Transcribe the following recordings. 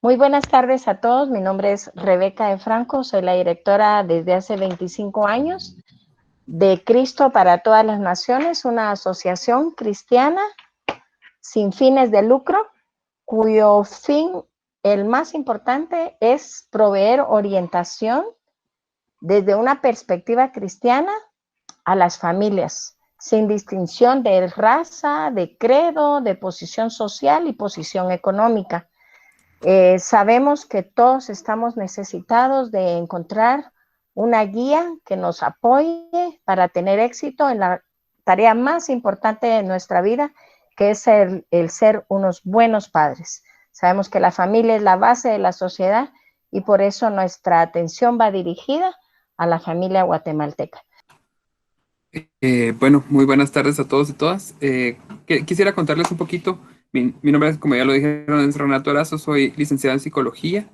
Muy buenas tardes a todos. Mi nombre es Rebeca de Franco. Soy la directora desde hace 25 años de Cristo para todas las Naciones, una asociación cristiana sin fines de lucro, cuyo fin, el más importante, es proveer orientación desde una perspectiva cristiana a las familias, sin distinción de raza, de credo, de posición social y posición económica. Sabemos que todos estamos necesitados de encontrar una guía que nos apoye para tener éxito en la tarea más importante de nuestra vida, que es el ser unos buenos padres. Sabemos que la familia es la base de la sociedad y por eso nuestra atención va dirigida a la familia guatemalteca. Bueno, muy buenas tardes a todos y todas. Quisiera contarles un poquito. Mi nombre es, como ya lo dijeron, es Renato Erazo, soy licenciado en psicología.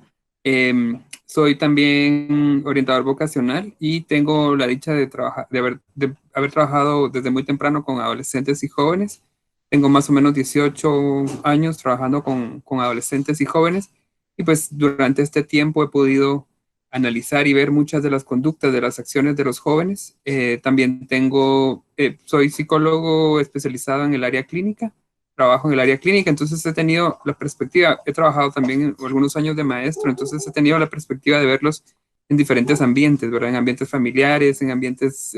Soy también orientador vocacional y tengo la dicha de trabajar, de haber trabajado desde muy temprano con adolescentes y jóvenes. Tengo más o menos 18 años trabajando con adolescentes y jóvenes y pues durante este tiempo he podido analizar y ver muchas de las conductas, de las acciones de los jóvenes. También soy psicólogo especializado en el área clínica, trabajo en el área clínica, entonces he tenido la perspectiva, he trabajado también en algunos años de maestro, entonces he tenido la perspectiva de verlos en diferentes ambientes, ¿verdad? En ambientes familiares, en ambientes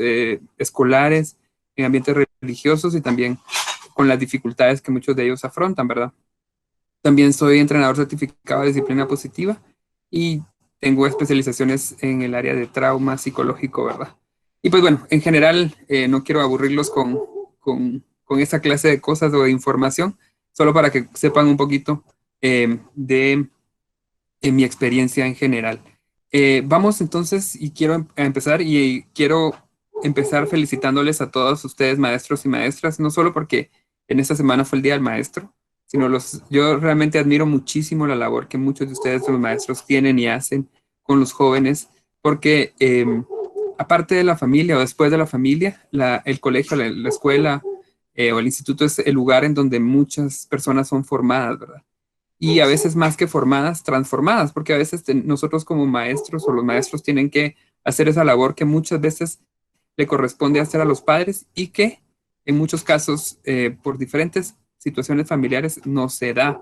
escolares, en ambientes religiosos y también con las dificultades que muchos de ellos afrontan, ¿verdad? También soy entrenador certificado de disciplina positiva y tengo especializaciones en el área de trauma psicológico, ¿verdad? Y pues bueno, en general no quiero aburrirlos con esa clase de cosas o de información, solo para que sepan un poquito de mi experiencia en general. Vamos entonces y empezar y quiero empezar felicitándoles a todos ustedes, maestros y maestras, no solo porque en esta semana fue el Día del Maestro, sino yo realmente admiro muchísimo la labor que muchos de ustedes, los maestros, tienen y hacen con los jóvenes, porque aparte de la familia o después de la familia, el colegio, la escuela o el instituto es el lugar en donde muchas personas son formadas, ¿verdad? Y a veces más que formadas, transformadas, porque a veces nosotros como maestros o los maestros tienen que hacer esa labor que muchas veces le corresponde hacer a los padres y que en muchos casos por diferentes situaciones familiares no se da.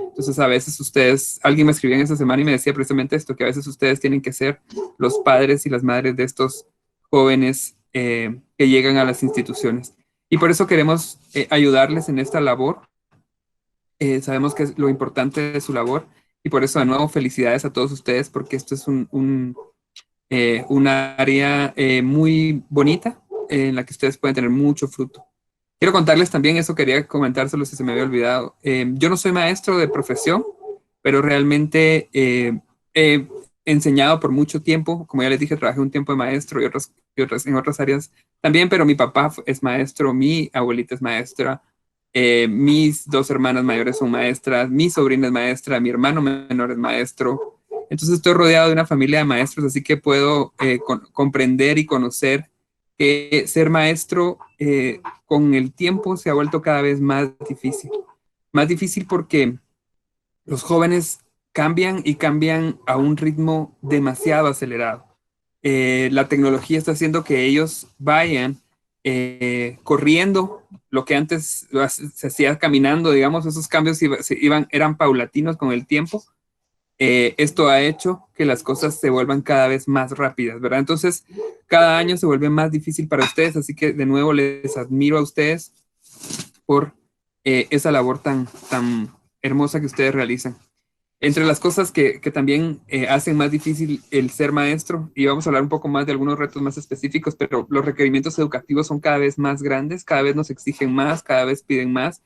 Entonces a veces alguien me escribía en esa semana y me decía precisamente esto, que a veces ustedes tienen que ser los padres y las madres de estos jóvenes que llegan a las instituciones. Y por eso queremos ayudarles en esta labor. Sabemos que es lo importante de su labor y por eso de nuevo felicidades a todos ustedes porque esto es un área muy bonita en la que ustedes pueden tener mucho fruto. Quiero contarles también, eso quería comentárselo si se me había olvidado. Yo no soy maestro de profesión, pero realmente he enseñado por mucho tiempo. Como ya les dije, trabajé un tiempo de maestro en otras áreas también, pero mi papá es maestro, mi abuelita es maestra, mis dos hermanas mayores son maestras, mi sobrina es maestra, mi hermano menor es maestro. Entonces estoy rodeado de una familia de maestros, así que puedo comprender y conocer que ser maestro con el tiempo se ha vuelto cada vez más difícil. Más difícil porque los jóvenes cambian y cambian a un ritmo demasiado acelerado. La tecnología está haciendo que ellos vayan corriendo, lo que antes se hacía caminando, digamos, esos cambios eran paulatinos con el tiempo. Esto ha hecho que las cosas se vuelvan cada vez más rápidas, ¿verdad? Entonces, cada año se vuelve más difícil para ustedes, así que de nuevo les admiro a ustedes por esa labor tan hermosa que ustedes realizan. Entre las cosas que también hacen más difícil el ser maestro, y vamos a hablar un poco más de algunos retos más específicos, pero los requerimientos educativos son cada vez más grandes, cada vez nos exigen más, cada vez piden más,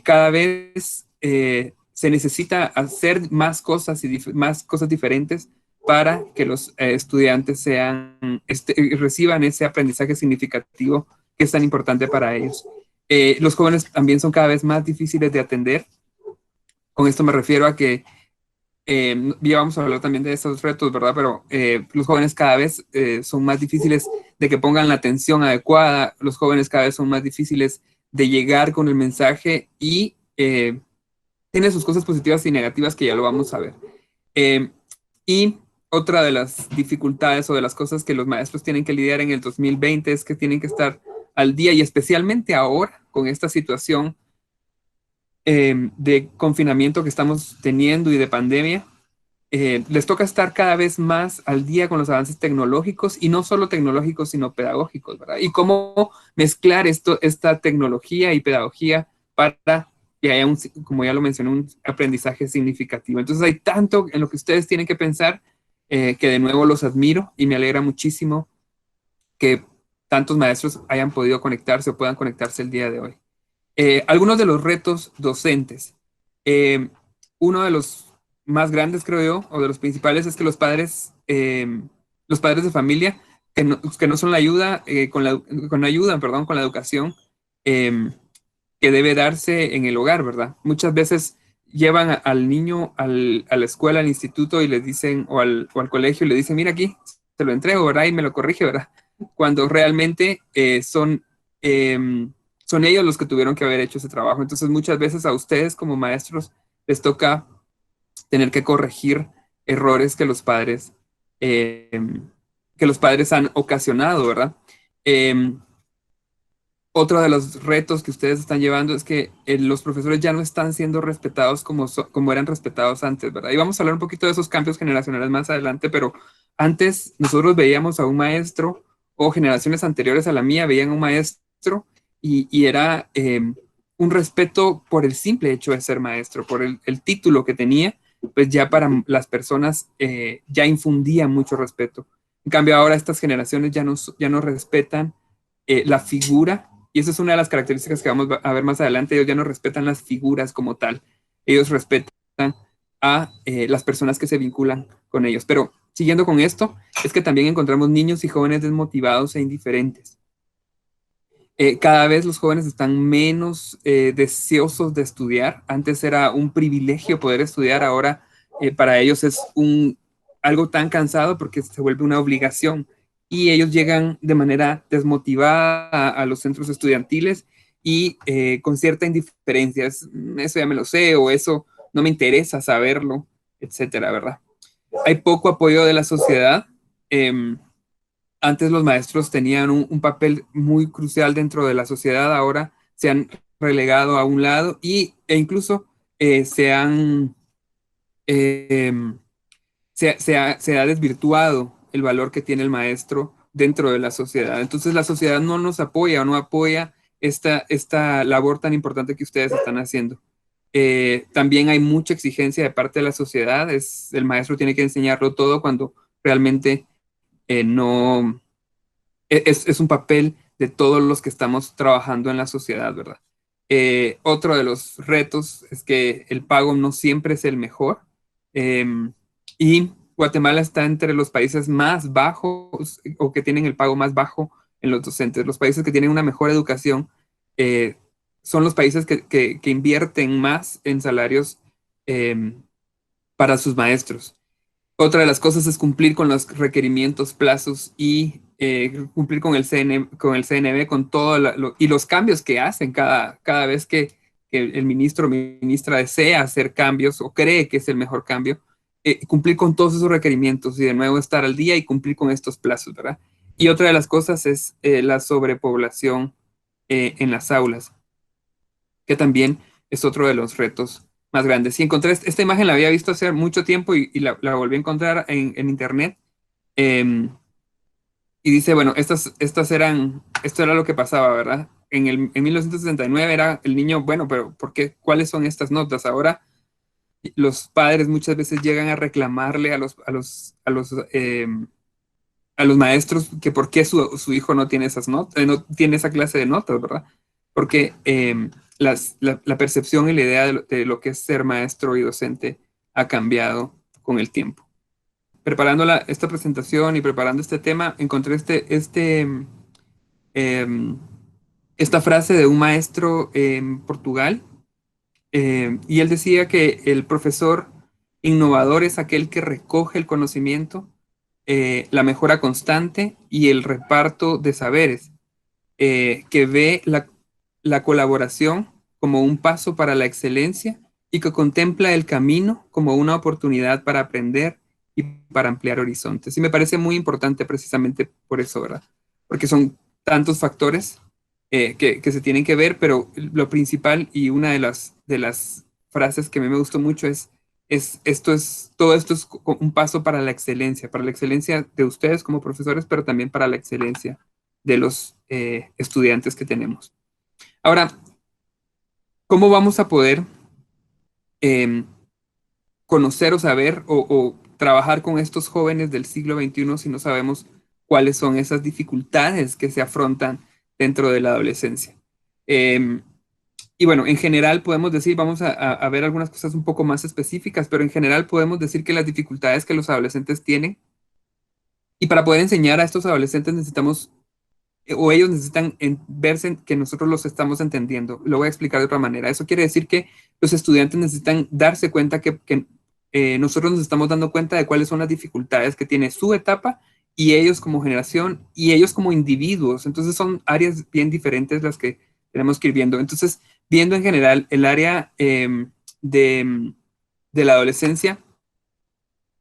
cada vez se necesita hacer más cosas y más cosas diferentes para que los estudiantes reciban ese aprendizaje significativo que es tan importante para ellos. Los jóvenes también son cada vez más difíciles de atender. Con esto me refiero a que ya vamos a hablar también de esos retos, ¿verdad? Pero los jóvenes cada vez son más difíciles de que pongan la atención adecuada, los jóvenes cada vez son más difíciles de llegar con el mensaje y tiene sus cosas positivas y negativas que ya lo vamos a ver. Eh, y otra de las dificultades o de las cosas que los maestros tienen que lidiar en el 2020 es que tienen que estar al día y especialmente ahora con esta situación de confinamiento que estamos teniendo y de pandemia, les toca estar cada vez más al día con los avances tecnológicos y no solo tecnológicos, sino pedagógicos, ¿verdad? Y cómo mezclar esta tecnología y pedagogía para que haya, como ya lo mencioné, un aprendizaje significativo. Entonces hay tanto en lo que ustedes tienen que pensar que de nuevo los admiro y me alegra muchísimo que tantos maestros hayan podido conectarse o puedan conectarse el día de hoy. Algunos de los retos docentes. Eh, Uno de los más grandes, creo yo, o de los principales, es que los padres de familia, que no son la ayuda, con la ayuda, perdón, con la educación eh, que debe darse en el hogar, ¿verdad? Muchas veces llevan al niño a la escuela, al instituto y les dicen, o al colegio y le dicen, mira aquí, te lo entrego, ¿verdad? Y me lo corrige, ¿verdad? Cuando realmente son ellos los que tuvieron que haber hecho ese trabajo. Entonces muchas veces a ustedes como maestros les toca tener que corregir errores eh, que los padres han ocasionado, ¿verdad? Eh, Otro de los retos que ustedes están llevando es que los profesores ya no están siendo respetados como eran respetados antes, ¿verdad? Y vamos a hablar un poquito de esos cambios generacionales más adelante, pero antes nosotros veíamos a un maestro o generaciones anteriores a la mía veían a un maestro y era un respeto por el simple hecho de ser maestro, por el título que tenía, pues ya para las personas ya infundía mucho respeto. En cambio ahora estas generaciones ya no respetan la figura, y esa es una de las características que vamos a ver más adelante. Ellos ya no respetan las figuras como tal, ellos respetan a las personas que se vinculan con ellos. Pero siguiendo con esto, es que también encontramos niños y jóvenes desmotivados e indiferentes. Cada vez los jóvenes están menos deseosos de estudiar. Antes era un privilegio poder estudiar, ahora para ellos es algo tan cansado porque se vuelve una obligación y ellos llegan de manera desmotivada a los centros estudiantiles y con cierta indiferencia. Eso ya me lo sé o eso no me interesa saberlo, etcétera, ¿verdad? Hay poco apoyo de la sociedad. Antes los maestros tenían un papel muy crucial dentro de la sociedad, ahora se han relegado a un lado e incluso eh, se han, eh, se ha desvirtuado el valor que tiene el maestro dentro de la sociedad. Entonces la sociedad no nos apoya o no apoya esta labor tan importante que ustedes están haciendo. También hay mucha exigencia de parte de la sociedad, el maestro tiene que enseñarlo todo cuando realmente no es un papel de todos los que estamos trabajando en la sociedad, ¿verdad? Otro de los retos es que el pago no siempre es el mejor y Guatemala está entre los países más bajos o que tienen el pago más bajo en los docentes. Los países que tienen una mejor educación eh, son los países que invierten más en salarios eh, para sus maestros. Otra de las cosas es cumplir con los requerimientos, plazos y cumplir con el CNB, con todo y los cambios que hacen cada vez que el ministro o ministra desea hacer cambios o cree que es el mejor cambio, cumplir con todos esos requerimientos y de nuevo estar al día y cumplir con estos plazos, ¿verdad? Y otra de las cosas es la sobrepoblación en las aulas, que también es otro de los retos más grandes. Y encontré esta imagen, la había visto hace mucho tiempo y la volví a encontrar en internet. eh, y dice, bueno, esto era lo que pasaba, ¿verdad? En 1969 era el niño, bueno, pero ¿por qué? ¿Cuáles son estas notas? Ahora los padres muchas veces llegan a reclamarle a los maestros que por qué su hijo no tiene esas notas, no tiene esa clase de notas, ¿verdad? Porque la percepción y la idea de lo que es ser maestro y docente ha cambiado con el tiempo. Preparando esta presentación y preparando este tema, encontré em, esta frase de un maestro en Portugal, y él decía que el profesor innovador es aquel que recoge el conocimiento, la mejora constante y el reparto de saberes, que ve la colaboración como un paso para la excelencia y que contempla el camino como una oportunidad para aprender y para ampliar horizontes. Y me parece muy importante precisamente por eso, ¿verdad? Porque son tantos factores que se tienen que ver, pero lo principal y una de las frases que a mí me gustó mucho todo esto es un paso para la excelencia de ustedes como profesores, pero también para la excelencia de los estudiantes que tenemos. Ahora, ¿cómo vamos a poder eh, conocer o saber o trabajar con estos jóvenes del siglo XXI si no sabemos cuáles son esas dificultades que se afrontan dentro de la adolescencia? Eh, y bueno, en general podemos decir, vamos a ver algunas cosas un poco más específicas, pero en general podemos decir que las dificultades que los adolescentes tienen, y para poder enseñar a estos adolescentes necesitamos, o ellos necesitan verse que nosotros los estamos entendiendo. Lo voy a explicar de otra manera. Eso quiere decir que los estudiantes necesitan darse cuenta que nosotros nos estamos dando cuenta de cuáles son las dificultades que tiene su etapa y ellos como generación y ellos como individuos. Entonces son áreas bien diferentes las que tenemos que ir viendo. Entonces, viendo en general el área de la adolescencia,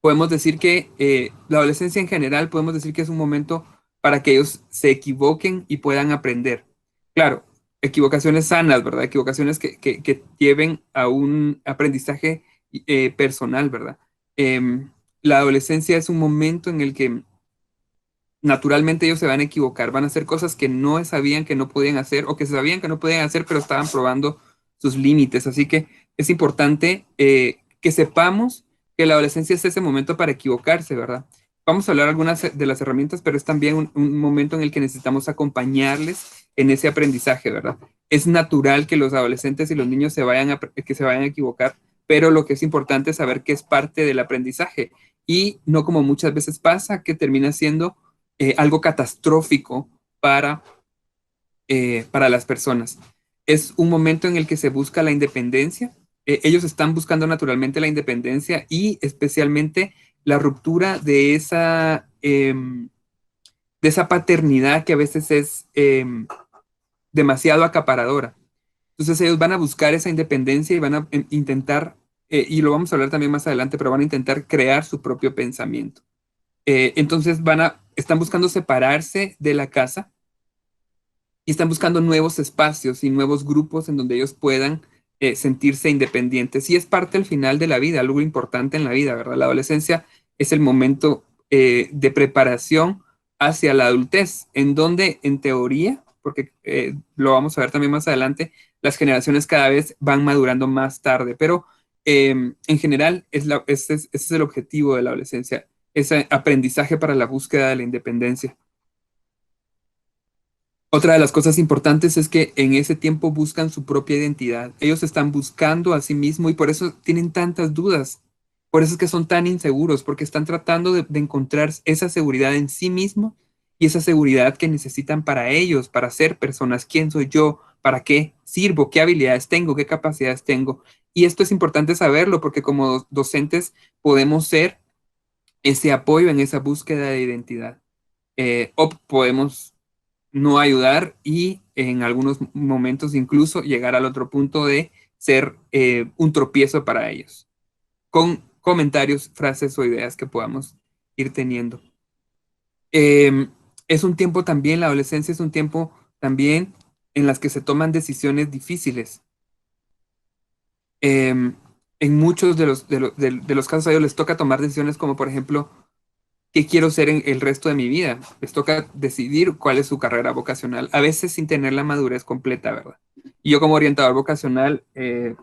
podemos decir que la adolescencia en general, podemos decir que es un momento para que ellos se equivoquen y puedan aprender. Claro, equivocaciones sanas, ¿verdad? Equivocaciones que lleven a un aprendizaje personal, ¿verdad? Em, la adolescencia es un momento en el que naturalmente ellos se van a equivocar, van a hacer cosas que no sabían que no podían hacer o que sabían que no podían hacer, pero estaban probando sus límites. Así que es importante que sepamos que la adolescencia es ese momento para equivocarse, ¿verdad? Vamos a hablar algunas de las herramientas, pero es también un momento en el que necesitamos acompañarles en ese aprendizaje, ¿verdad? Es natural que los adolescentes y los niños que se vayan a equivocar, pero lo que es importante es saber que es parte del aprendizaje y no como muchas veces pasa, que termina siendo algo catastrófico para las personas. Es un momento en el que se busca la independencia. Ellos están buscando naturalmente la independencia y especialmente la ruptura de esa paternidad que a veces es demasiado acaparadora. Entonces ellos van a buscar esa independencia y van a intentar, y lo vamos a hablar también más adelante, pero van a intentar crear su propio pensamiento. Entonces están buscando separarse de la casa y están buscando nuevos espacios y nuevos grupos en donde ellos puedan sentirse independientes. Y es parte al final de la vida, algo importante en la vida, ¿verdad? La adolescencia es el momento de preparación hacia la adultez, en donde en teoría, porque lo vamos a ver también más adelante, las generaciones cada vez van madurando más tarde, pero en general ese es el objetivo de la adolescencia, ese aprendizaje para la búsqueda de la independencia. Otra de las cosas importantes es que en ese tiempo buscan su propia identidad. Ellos están buscando a sí mismos y por eso tienen tantas dudas. Por eso es que son tan inseguros, porque están tratando de encontrar esa seguridad en sí mismos y esa seguridad que necesitan para ellos, para ser personas. ¿Quién soy yo? ¿Para qué sirvo? ¿Qué habilidades tengo? ¿Qué capacidades tengo? Y esto es importante saberlo porque como docentes podemos ser ese apoyo en esa búsqueda de identidad. O podemos no ayudar y en algunos momentos incluso llegar al otro punto de ser un tropiezo para ellos, con comentarios, frases o ideas que podamos ir teniendo. Es un tiempo también, la adolescencia es un tiempo también en las que se toman decisiones difíciles. Eh, en muchos de los casos a ellos les toca tomar decisiones como por ejemplo, qué quiero ser en el resto de mi vida. Les toca decidir cuál es su carrera vocacional, a veces sin tener la madurez completa, ¿verdad? Y yo como orientador vocacional,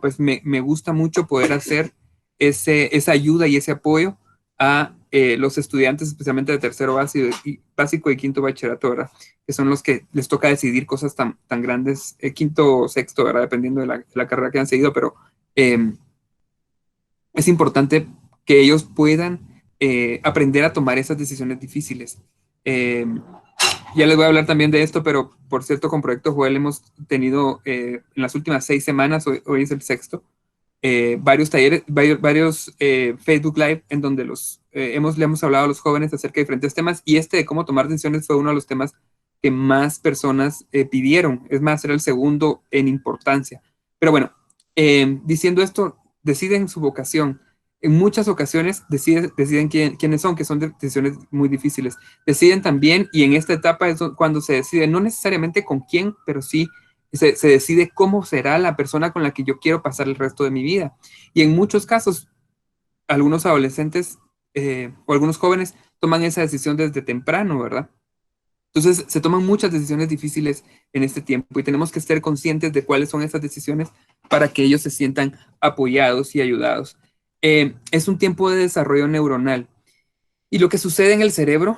pues me gusta mucho poder hacer esa ayuda y ese apoyo a los estudiantes, especialmente de tercero básico y quinto bachillerato, ¿verdad? Que son los que les toca decidir cosas tan grandes, quinto o sexto, ¿verdad? Dependiendo de la carrera que han seguido, pero es importante que ellos puedan aprender a tomar esas decisiones difíciles. Ya les voy a hablar también de esto, pero por cierto, con Proyecto Joel hemos tenido en las últimas 6 semanas, hoy es el sexto, varios talleres, varios Facebook Live en donde le hemos hablado a los jóvenes acerca de diferentes temas y este de cómo tomar decisiones fue uno de los temas que más personas pidieron. Es más, era el segundo en importancia. Pero bueno, diciendo esto, deciden su vocación. En muchas ocasiones deciden quiénes son, que son decisiones muy difíciles. Deciden también, y en esta etapa es cuando se decide, no necesariamente con quién, pero sí se decide cómo será la persona con la que yo quiero pasar el resto de mi vida. Y en muchos casos, algunos adolescentes o algunos jóvenes toman esa decisión desde temprano, ¿verdad? Entonces, se toman muchas decisiones difíciles en este tiempo y tenemos que estar conscientes de cuáles son esas decisiones para que ellos se sientan apoyados y ayudados. Es un tiempo de desarrollo neuronal. Y lo que sucede en el cerebro,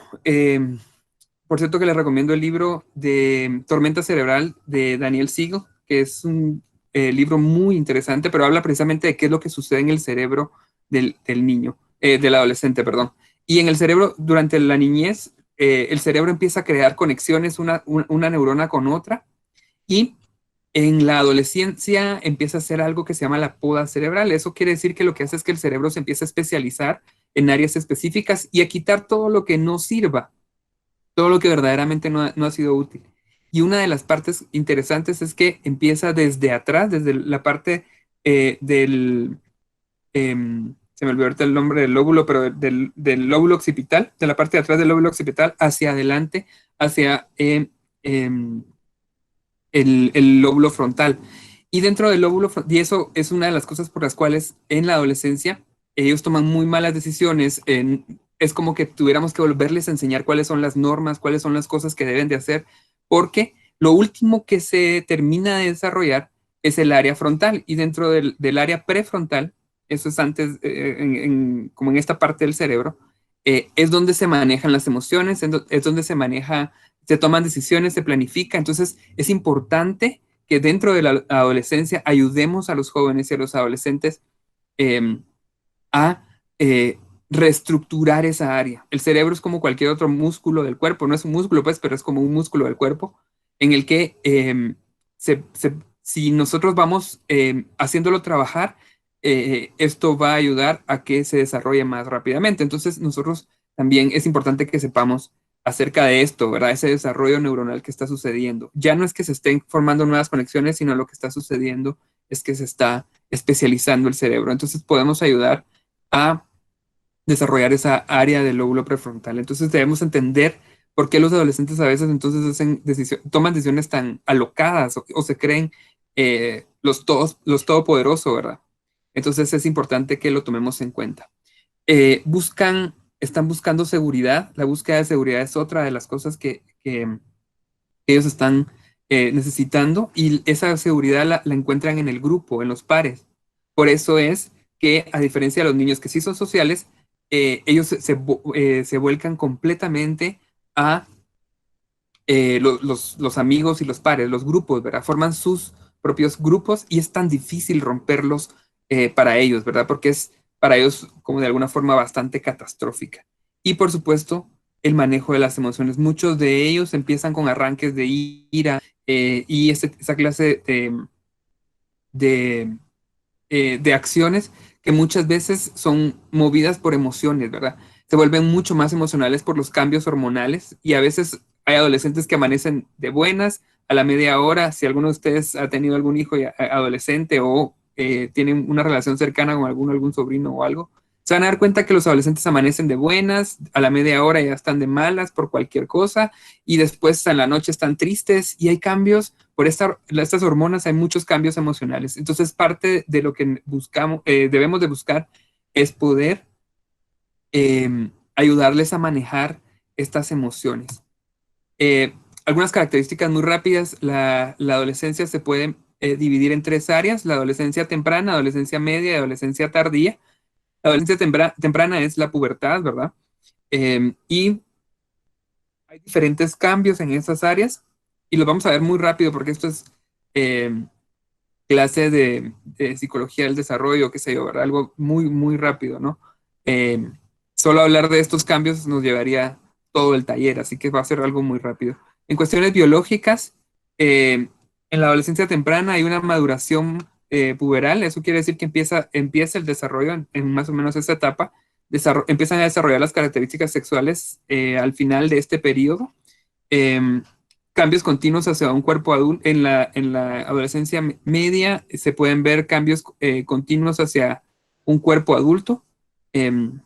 por cierto que les recomiendo el libro de Tormenta Cerebral de Daniel Siegel, que es un libro muy interesante, pero habla precisamente de qué es lo que sucede en el cerebro del niño, del adolescente, perdón. Y en el cerebro, durante la niñez, el cerebro empieza a crear conexiones, una neurona con otra, y en la adolescencia empieza a hacer algo que se llama la poda cerebral. Eso quiere decir que lo que hace es que el cerebro se empieza a especializar en áreas específicas y a quitar todo lo que no sirva, todo lo que verdaderamente no ha sido útil. Y una de las partes interesantes es que empieza desde atrás, desde la parte se me olvidó ahorita el nombre del lóbulo, pero del lóbulo occipital, de la parte de atrás del lóbulo occipital hacia adelante, hacia el lóbulo frontal. Y dentro del lóbulo frontal, y eso es una de las cosas por las cuales en la adolescencia ellos toman muy malas decisiones. Es como que tuviéramos que volverles a enseñar cuáles son las normas, cuáles son las cosas que deben de hacer, porque lo último que se termina de desarrollar es el área frontal, y dentro del área prefrontal, eso es antes, como en esta parte del cerebro, es donde se manejan las emociones, es donde se toman decisiones, se planifica. Entonces es importante que dentro de la adolescencia ayudemos a los jóvenes y a los adolescentes a reestructurar esa área. El cerebro es como cualquier otro músculo del cuerpo, no es un músculo pues, pero es como un músculo del cuerpo en el que si nosotros vamos haciéndolo trabajar, esto va a ayudar a que se desarrolle más rápidamente. Entonces nosotros también es importante que sepamos acerca de esto, ¿verdad? Ese desarrollo neuronal que está sucediendo. Ya no es que se estén formando nuevas conexiones, sino lo que está sucediendo es que se está especializando el cerebro. Entonces podemos ayudar a desarrollar esa área del lóbulo prefrontal. Entonces debemos entender por qué los adolescentes a veces entonces toman decisiones tan alocadas o se creen los todopoderosos, ¿verdad? Entonces es importante que lo tomemos en cuenta. Están buscando seguridad. La búsqueda de seguridad es otra de las cosas que ellos están necesitando, y esa seguridad la encuentran en el grupo, en los pares. Por eso es que, a diferencia de los niños que sí son sociales, ellos se vuelcan completamente a los amigos y los pares, los grupos, ¿verdad? Forman sus propios grupos y es tan difícil romperlos para ellos, ¿verdad? Porque es para ellos como de alguna forma bastante catastrófica. Y por supuesto, el manejo de las emociones. Muchos de ellos empiezan con arranques de ira y esa clase de, de acciones que muchas veces son movidas por emociones, ¿verdad? Se vuelven mucho más emocionales por los cambios hormonales, y a veces hay adolescentes que amanecen de buenas a la media hora. Si alguno de ustedes ha tenido algún hijo adolescente o tienen una relación cercana con algún sobrino o algo, se van a dar cuenta que los adolescentes amanecen de buenas, a la media hora ya están de malas por cualquier cosa, y después en la noche están tristes, y hay cambios por estas hormonas, hay muchos cambios emocionales. Entonces, parte de lo que debemos de buscar es poder ayudarles a manejar estas emociones. Algunas características muy rápidas: la adolescencia se puede dividir en tres áreas: la adolescencia temprana, adolescencia media y adolescencia tardía. La adolescencia temprana es la pubertad, ¿verdad? Y hay diferentes cambios en esas áreas, y los vamos a ver muy rápido porque esto es clase de psicología del desarrollo, qué sé yo, ¿verdad? Algo muy, muy rápido, ¿no? Solo hablar de estos cambios nos llevaría todo el taller, así que va a ser algo muy rápido. En cuestiones biológicas, en la adolescencia temprana hay una maduración puberal. Eso quiere decir que empieza el desarrollo en más o menos esa etapa. Empiezan a desarrollar las características sexuales al final de este periodo. cambios continuos hacia un cuerpo adulto. En la adolescencia media se pueden ver cambios continuos hacia un cuerpo adulto, em,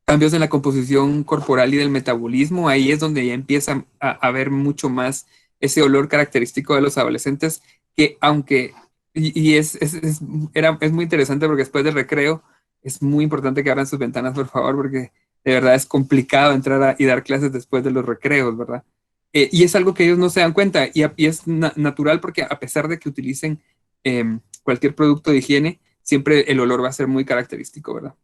cambios en la composición corporal y del metabolismo. Ahí es donde ya empieza a ver mucho más ese olor característico de los adolescentes, que aunque, es muy interesante porque después del recreo es muy importante que abran sus ventanas, por favor, porque de verdad es complicado entrar y dar clases después de los recreos, ¿verdad? Y es algo que ellos no se dan cuenta y es natural porque a pesar de que utilicen cualquier producto de higiene, siempre el olor va a ser muy característico, ¿verdad?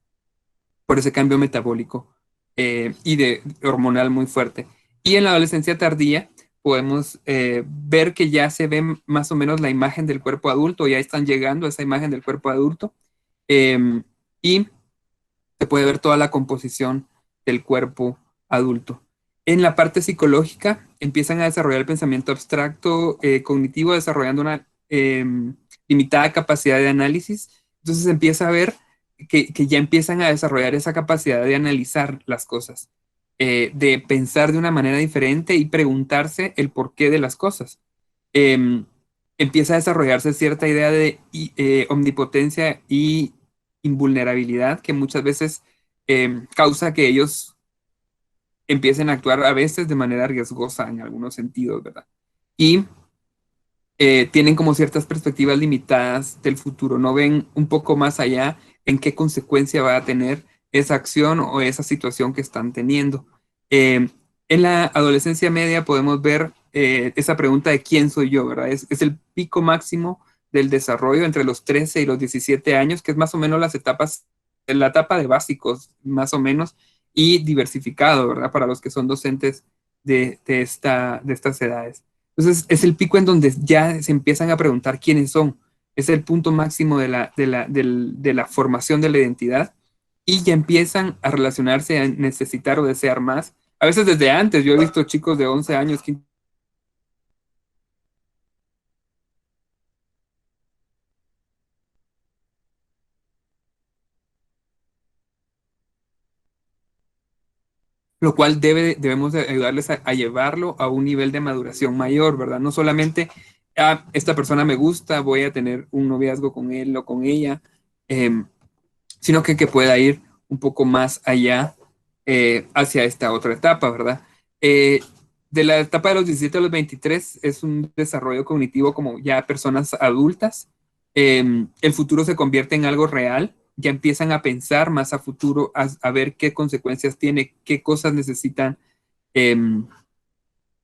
Por ese cambio metabólico y de hormonal muy fuerte. Y en la adolescencia tardía podemos ver que ya se ve más o menos la imagen del cuerpo adulto, ya están llegando a esa imagen del cuerpo adulto y se puede ver toda la composición del cuerpo adulto. En la parte psicológica empiezan a desarrollar el pensamiento abstracto cognitivo, desarrollando una limitada capacidad de análisis. Entonces empieza a ver que ya empiezan a desarrollar esa capacidad de analizar las cosas, de pensar de una manera diferente y preguntarse el porqué de las cosas. Eh, Empieza a desarrollarse cierta idea de omnipotencia y invulnerabilidad que muchas veces causa que ellos empiecen a actuar a veces de manera riesgosa en algunos sentidos, ¿verdad? Y tienen como ciertas perspectivas limitadas del futuro, no ven un poco más allá en qué consecuencia va a tener esa acción o esa situación que están teniendo. En la adolescencia media podemos ver esa pregunta de quién soy yo, ¿verdad? Es el pico máximo del desarrollo entre los 13 y los 17 años, que es más o menos las etapas, la etapa de básicos, más o menos, y diversificado, ¿verdad? Para los que son docentes de estas edades. Entonces es el pico en donde ya se empiezan a preguntar quiénes son. Es el punto máximo de la formación de la identidad y ya empiezan a relacionarse, a necesitar o desear más. A veces desde antes, yo he visto chicos de 11 años, lo cual debemos de ayudarles a llevarlo a un nivel de maduración mayor, ¿verdad? No solamente, esta persona me gusta, voy a tener un noviazgo con él o con ella, em, sino que pueda ir un poco más allá hacia esta otra etapa, ¿verdad? Eh, de la etapa de los 17 a los 23 es un desarrollo cognitivo como ya personas adultas. El futuro se convierte en algo real, ya empiezan a pensar más a futuro, a ver qué consecuencias tiene, qué cosas em,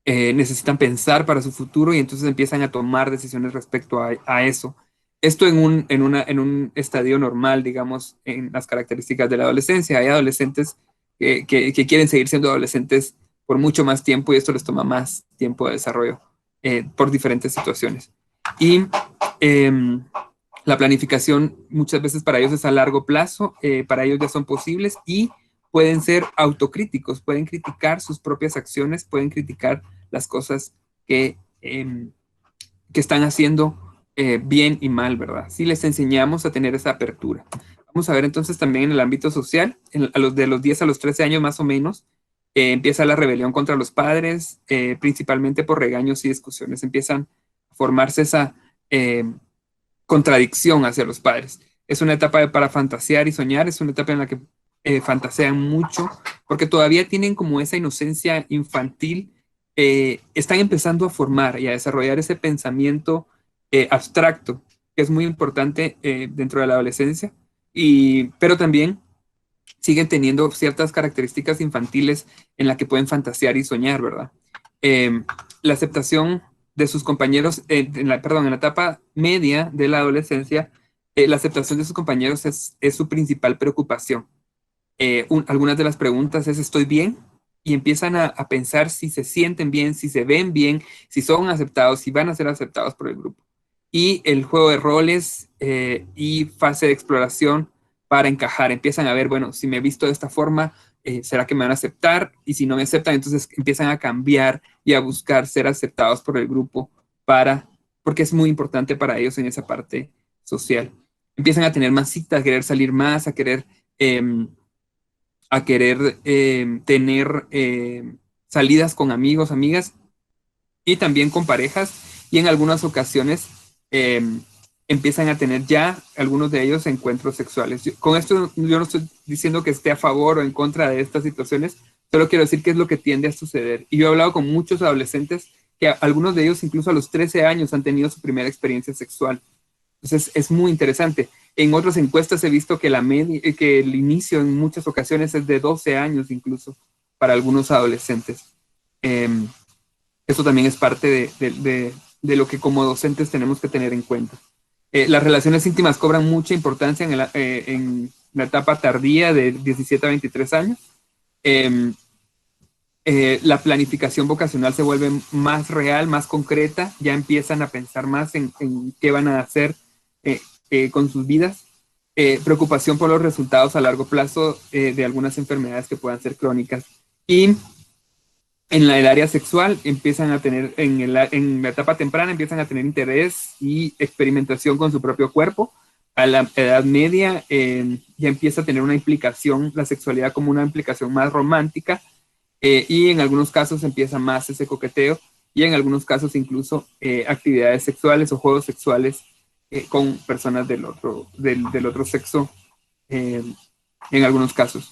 necesitan pensar para su futuro y entonces empiezan a tomar decisiones respecto a eso. Esto en un estadio normal, digamos, en las características de la adolescencia. Hay adolescentes que quieren seguir siendo adolescentes por mucho más tiempo y esto les toma más tiempo de desarrollo por diferentes situaciones. Y eh, la planificación muchas veces para ellos es a largo plazo, para ellos ya son posibles y pueden ser autocríticos, pueden criticar sus propias acciones, pueden criticar las cosas que están haciendo bien y mal, ¿verdad? Si les enseñamos a tener esa apertura. Vamos a ver entonces también en el ámbito social, de los 10 a los 13 años más o menos, empieza la rebelión contra los padres, principalmente por regaños y discusiones. Empiezan a formarse esa contradicción hacia los padres. Es una etapa para fantasear y soñar, es una etapa en la que fantasean mucho, porque todavía tienen como esa inocencia infantil, están empezando a formar y a desarrollar ese pensamiento abstracto, que es muy importante dentro de la adolescencia, pero también siguen teniendo ciertas características infantiles en la que pueden fantasear y soñar, ¿verdad? Eh, la aceptación de sus compañeros, perdón, en la etapa media de la adolescencia, la aceptación de sus compañeros es su principal preocupación. Algunas de las preguntas es, ¿estoy bien? Y empiezan a pensar si se sienten bien, si se ven bien, si son aceptados, si van a ser aceptados por el grupo. Y el juego de roles y fase de exploración para encajar. Empiezan a ver, bueno, si me he visto de esta forma, ¿será que me van a aceptar? Y si no me aceptan, entonces empiezan a cambiar y a buscar ser aceptados por el grupo porque es muy importante para ellos en esa parte social. Empiezan a tener más citas, a querer salir más, a querer tener salidas con amigos, amigas, y también con parejas, y en algunas ocasiones empiezan a tener ya algunos de ellos encuentros sexuales. Con esto yo no estoy diciendo que esté a favor o en contra de estas situaciones, solo quiero decir qué es lo que tiende a suceder. Y yo he hablado con muchos adolescentes que algunos de ellos incluso a los 13 años han tenido su primera experiencia sexual. Entonces es muy interesante. En otras encuestas he visto que, que el inicio en muchas ocasiones es de 12 años incluso para algunos adolescentes. Eso también es parte de lo que como docentes tenemos que tener en cuenta. Las relaciones íntimas cobran mucha importancia en la etapa tardía de 17 a 23 años. La planificación vocacional se vuelve más real, más concreta, ya empiezan a pensar más en qué van a hacer con sus vidas. Preocupación por los resultados a largo plazo de algunas enfermedades que puedan ser crónicas. Y en el área sexual empiezan a tener, en la etapa temprana empiezan a tener interés y experimentación con su propio cuerpo. A la edad media ya empieza a tener una implicación, la sexualidad como una implicación más romántica, y en algunos casos empieza más ese coqueteo, y en algunos casos incluso actividades sexuales o juegos sexuales con personas del otro sexo, en algunos casos.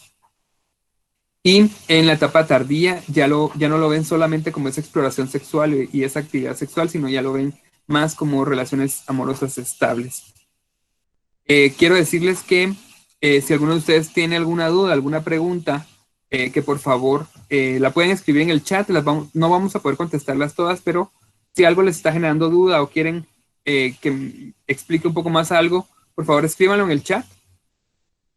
Y en la etapa tardía ya no lo ven solamente como esa exploración sexual y esa actividad sexual, sino ya lo ven más como relaciones amorosas estables. Quiero decirles que si alguno de ustedes tiene alguna duda, alguna pregunta, que por favor la pueden escribir en el chat. No vamos a poder contestarlas todas, pero si algo les está generando duda o quieren que explique un poco más algo, por favor escríbanlo en el chat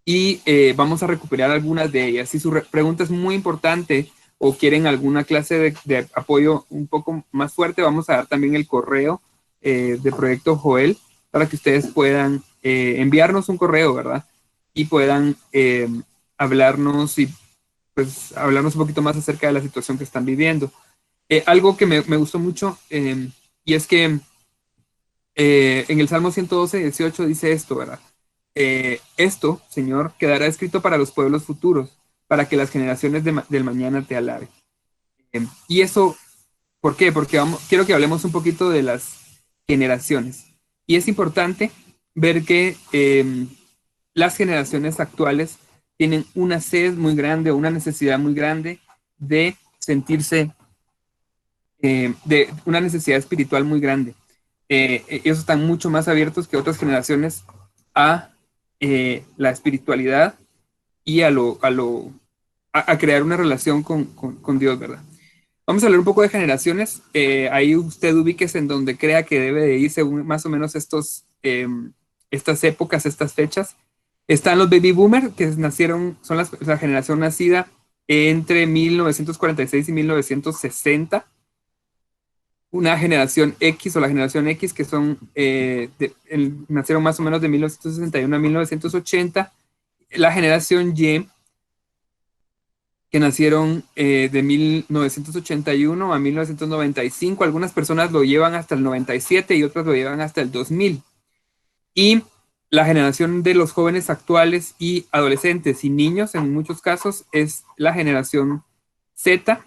y vamos a recuperar algunas de ellas. Si su pregunta es muy importante o quieren alguna clase de apoyo un poco más fuerte, vamos a dar también el correo de Proyecto Joel para que ustedes puedan enviarnos un correo, ¿verdad? Y puedan hablarnos un poquito más acerca de la situación que están viviendo. Algo que me gustó mucho, y es que en el Salmo 112, 18 dice esto, ¿verdad? Esto, Señor, quedará escrito para los pueblos futuros, para que las generaciones del mañana te alaben. Y eso, ¿por qué? Porque quiero que hablemos un poquito de las generaciones. Y es importante ver que las generaciones actuales tienen una sed muy grande o una necesidad muy grande de sentirse, de una necesidad espiritual muy grande. Ellos están mucho más abiertos que otras generaciones a la espiritualidad y a crear una relación con Dios, ¿verdad? Vamos a hablar un poco de generaciones. Ahí usted ubíquese en donde crea que debe de ir según más o menos estas épocas, estas fechas. Están los baby boomers, que nacieron, son la generación nacida entre 1946 y 1960. Una generación X o la generación X, que son nacieron más o menos de 1961 a 1980. La generación Y, que nacieron de 1981 a 1995. Algunas personas lo llevan hasta el 97 y otras lo llevan hasta el 2000. Y la generación de los jóvenes actuales y adolescentes y niños, en muchos casos, es la generación Z,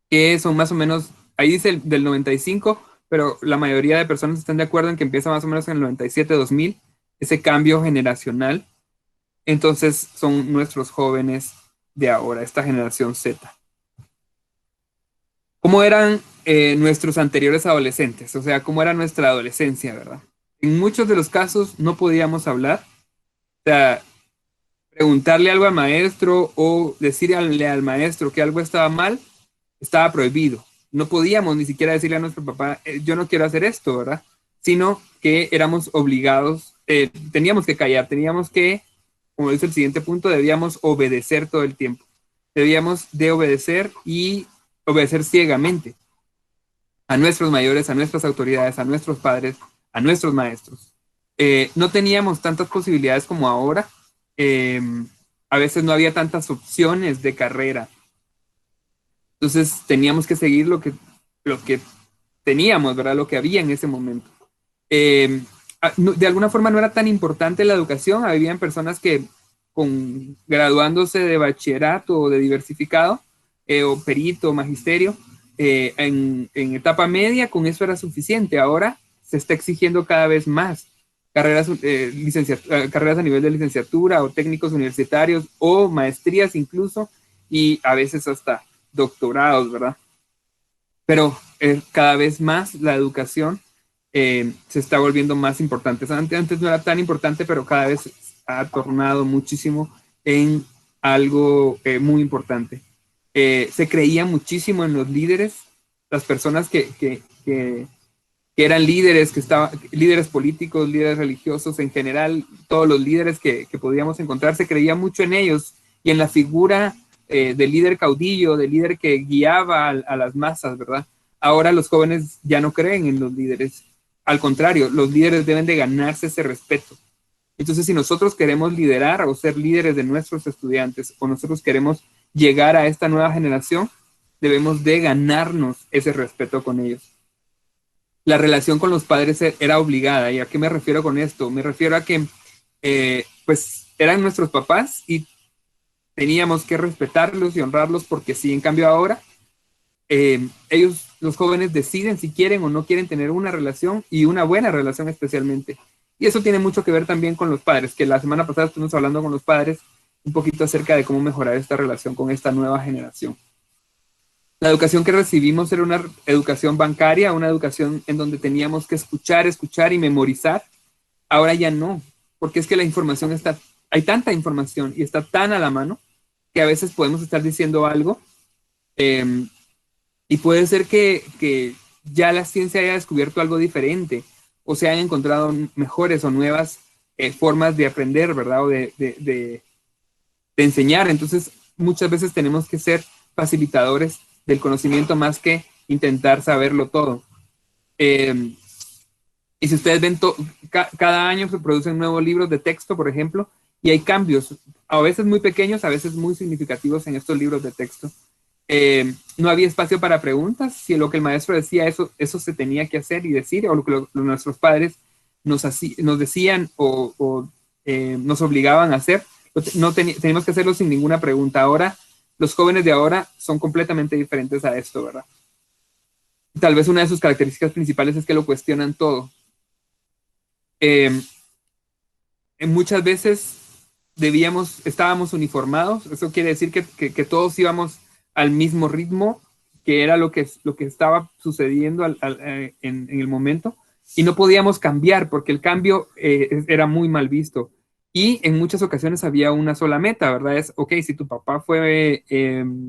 que son más o menos, ahí dice del 95, pero la mayoría de personas están de acuerdo en que empieza más o menos en el 97-2000, ese cambio generacional. Entonces son nuestros jóvenes de ahora, esta generación Z. ¿Cómo eran nuestros anteriores adolescentes? O sea, ¿cómo era nuestra adolescencia, verdad? En muchos de los casos no podíamos hablar. O sea, preguntarle algo al maestro o decirle al maestro que algo estaba mal, estaba prohibido. No podíamos ni siquiera decirle a nuestro papá, yo no quiero hacer esto, ¿verdad? Sino que éramos obligados, teníamos que callar, teníamos que, como dice el siguiente punto, debíamos obedecer todo el tiempo. Debíamos de obedecer y obedecer ciegamente a nuestros mayores, a nuestras autoridades, a nuestros padres, a nuestros maestros. No teníamos tantas posibilidades como ahora. A veces no había tantas opciones de carrera. Entonces teníamos que seguir lo que teníamos, ¿verdad? Lo que había en ese momento. De alguna forma no era tan importante la educación. Habían personas que graduándose de bachillerato o de diversificado, o perito, magisterio, en etapa media con eso era suficiente. Ahora se está exigiendo cada vez más carreras, carreras a nivel de licenciatura o técnicos universitarios o maestrías incluso, y a veces hasta doctorados, ¿verdad? Pero cada vez más la educación se está volviendo más importante. Antes no era tan importante, pero cada vez ha tornado muchísimo en algo muy importante. Se creía muchísimo en los líderes, las personas que eran líderes, líderes políticos, líderes religiosos, en general, todos los líderes que podíamos encontrar, se creía mucho en ellos y en la figura del líder caudillo, del líder que guiaba a las masas, ¿verdad? Ahora los jóvenes ya no creen en los líderes. Al contrario, los líderes deben de ganarse ese respeto. Entonces, si nosotros queremos liderar o ser líderes de nuestros estudiantes, o nosotros queremos llegar a esta nueva generación, debemos de ganarnos ese respeto con ellos. La relación con los padres era obligada. ¿Y a qué me refiero con esto? Me refiero a que pues eran nuestros papás y teníamos que respetarlos y honrarlos porque sí. En cambio ahora ellos, los jóvenes, deciden si quieren o no quieren tener una relación, y una buena relación especialmente. Y eso tiene mucho que ver también con los padres, que la semana pasada estuvimos hablando con los padres un poquito acerca de cómo mejorar esta relación con esta nueva generación. La educación que recibimos era una educación bancaria, una educación en donde teníamos que escuchar y memorizar. Ahora ya no, porque es que la información hay tanta información y está tan a la mano que a veces podemos estar diciendo algo y puede ser que ya la ciencia haya descubierto algo diferente o se han encontrado mejores o nuevas formas de aprender, ¿verdad? O de enseñar. Entonces, muchas veces tenemos que ser facilitadores del conocimiento más que intentar saberlo todo. Y si ustedes ven, cada año se producen nuevos libros de texto, por ejemplo, y hay cambios, a veces muy pequeños, a veces muy significativos en estos libros de texto. No había espacio para preguntas. Si lo que el maestro decía, eso se tenía que hacer y decir, o lo que nuestros padres nos decían o nos obligaban a hacer, teníamos que hacerlo sin ninguna pregunta. Ahora, los jóvenes de ahora son completamente diferentes a esto, ¿verdad? Tal vez una de sus características principales es que lo cuestionan todo. Muchas veces estábamos uniformados. Eso quiere decir que todos íbamos al mismo ritmo, que era lo que estaba sucediendo en el momento, y no podíamos cambiar porque el cambio era muy mal visto. Y en muchas ocasiones había una sola meta, ¿verdad? Es, ok, si tu papá fue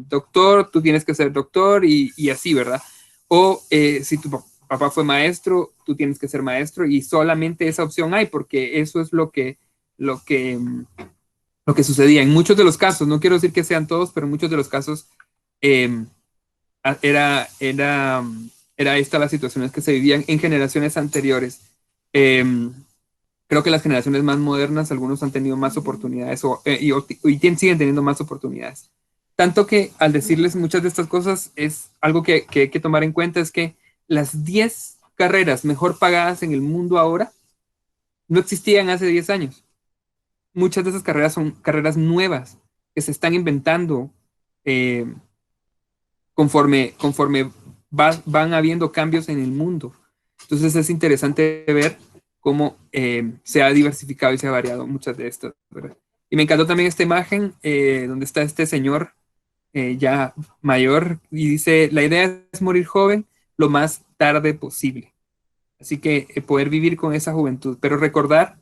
doctor, tú tienes que ser doctor y así, ¿verdad? O si tu papá fue maestro, tú tienes que ser maestro, y solamente esa opción hay porque eso es lo que sucedía. En muchos de los casos, no quiero decir que sean todos, pero en muchos de los casos era esta las situaciones que se vivían en generaciones anteriores. Creo que las generaciones más modernas, algunos han tenido más oportunidades y siguen teniendo más oportunidades. Tanto que al decirles muchas de estas cosas, es algo que hay que tomar en cuenta, es que las 10 carreras mejor pagadas en el mundo ahora no existían hace 10 años. Muchas de esas carreras son carreras nuevas que se están inventando conforme van habiendo cambios en el mundo. Entonces es interesante ver cómo se ha diversificado y se ha variado muchas de estas, ¿verdad? Y me encantó también esta imagen donde está este señor ya mayor y dice, la idea es morir joven lo más tarde posible. Así que poder vivir con esa juventud, pero recordar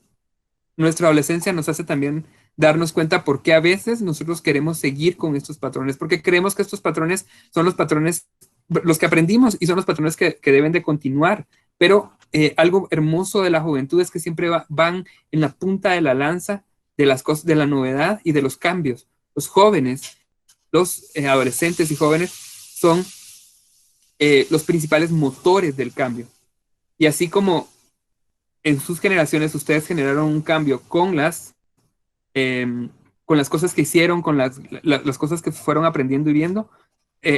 nuestra adolescencia nos hace también darnos cuenta por qué a veces nosotros queremos seguir con estos patrones, porque creemos que estos patrones son los patrones, los que aprendimos, y son los patrones que deben de continuar. Pero algo hermoso de la juventud es que siempre van en la punta de la lanza de las cosas, de la novedad y de los cambios. Los jóvenes, los adolescentes y jóvenes son los principales motores del cambio. Y así como en sus generaciones ustedes generaron un cambio con las cosas que hicieron, con las cosas que fueron aprendiendo y viendo,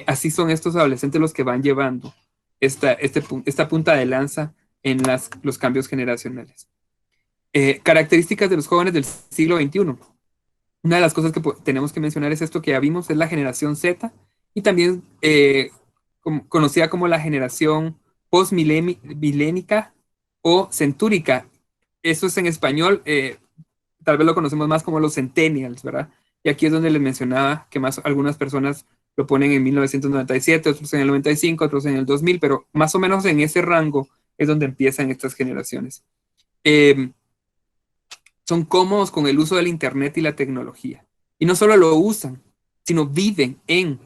así son estos adolescentes los que van llevando esta punta de lanza en los cambios generacionales. Características de los jóvenes del siglo XXI. Una de las cosas que tenemos que mencionar es esto que ya vimos, es la generación Z, y también conocida como la generación postmilénica o centúrica. Eso es en español, tal vez lo conocemos más como los centennials, ¿verdad? Y aquí es donde les mencionaba que más algunas personas lo ponen en 1997, otros en el 95, otros en el 2000, pero más o menos en ese rango es donde empiezan estas generaciones. Son cómodos con el uso del Internet y la tecnología. Y no solo lo usan, sino viven en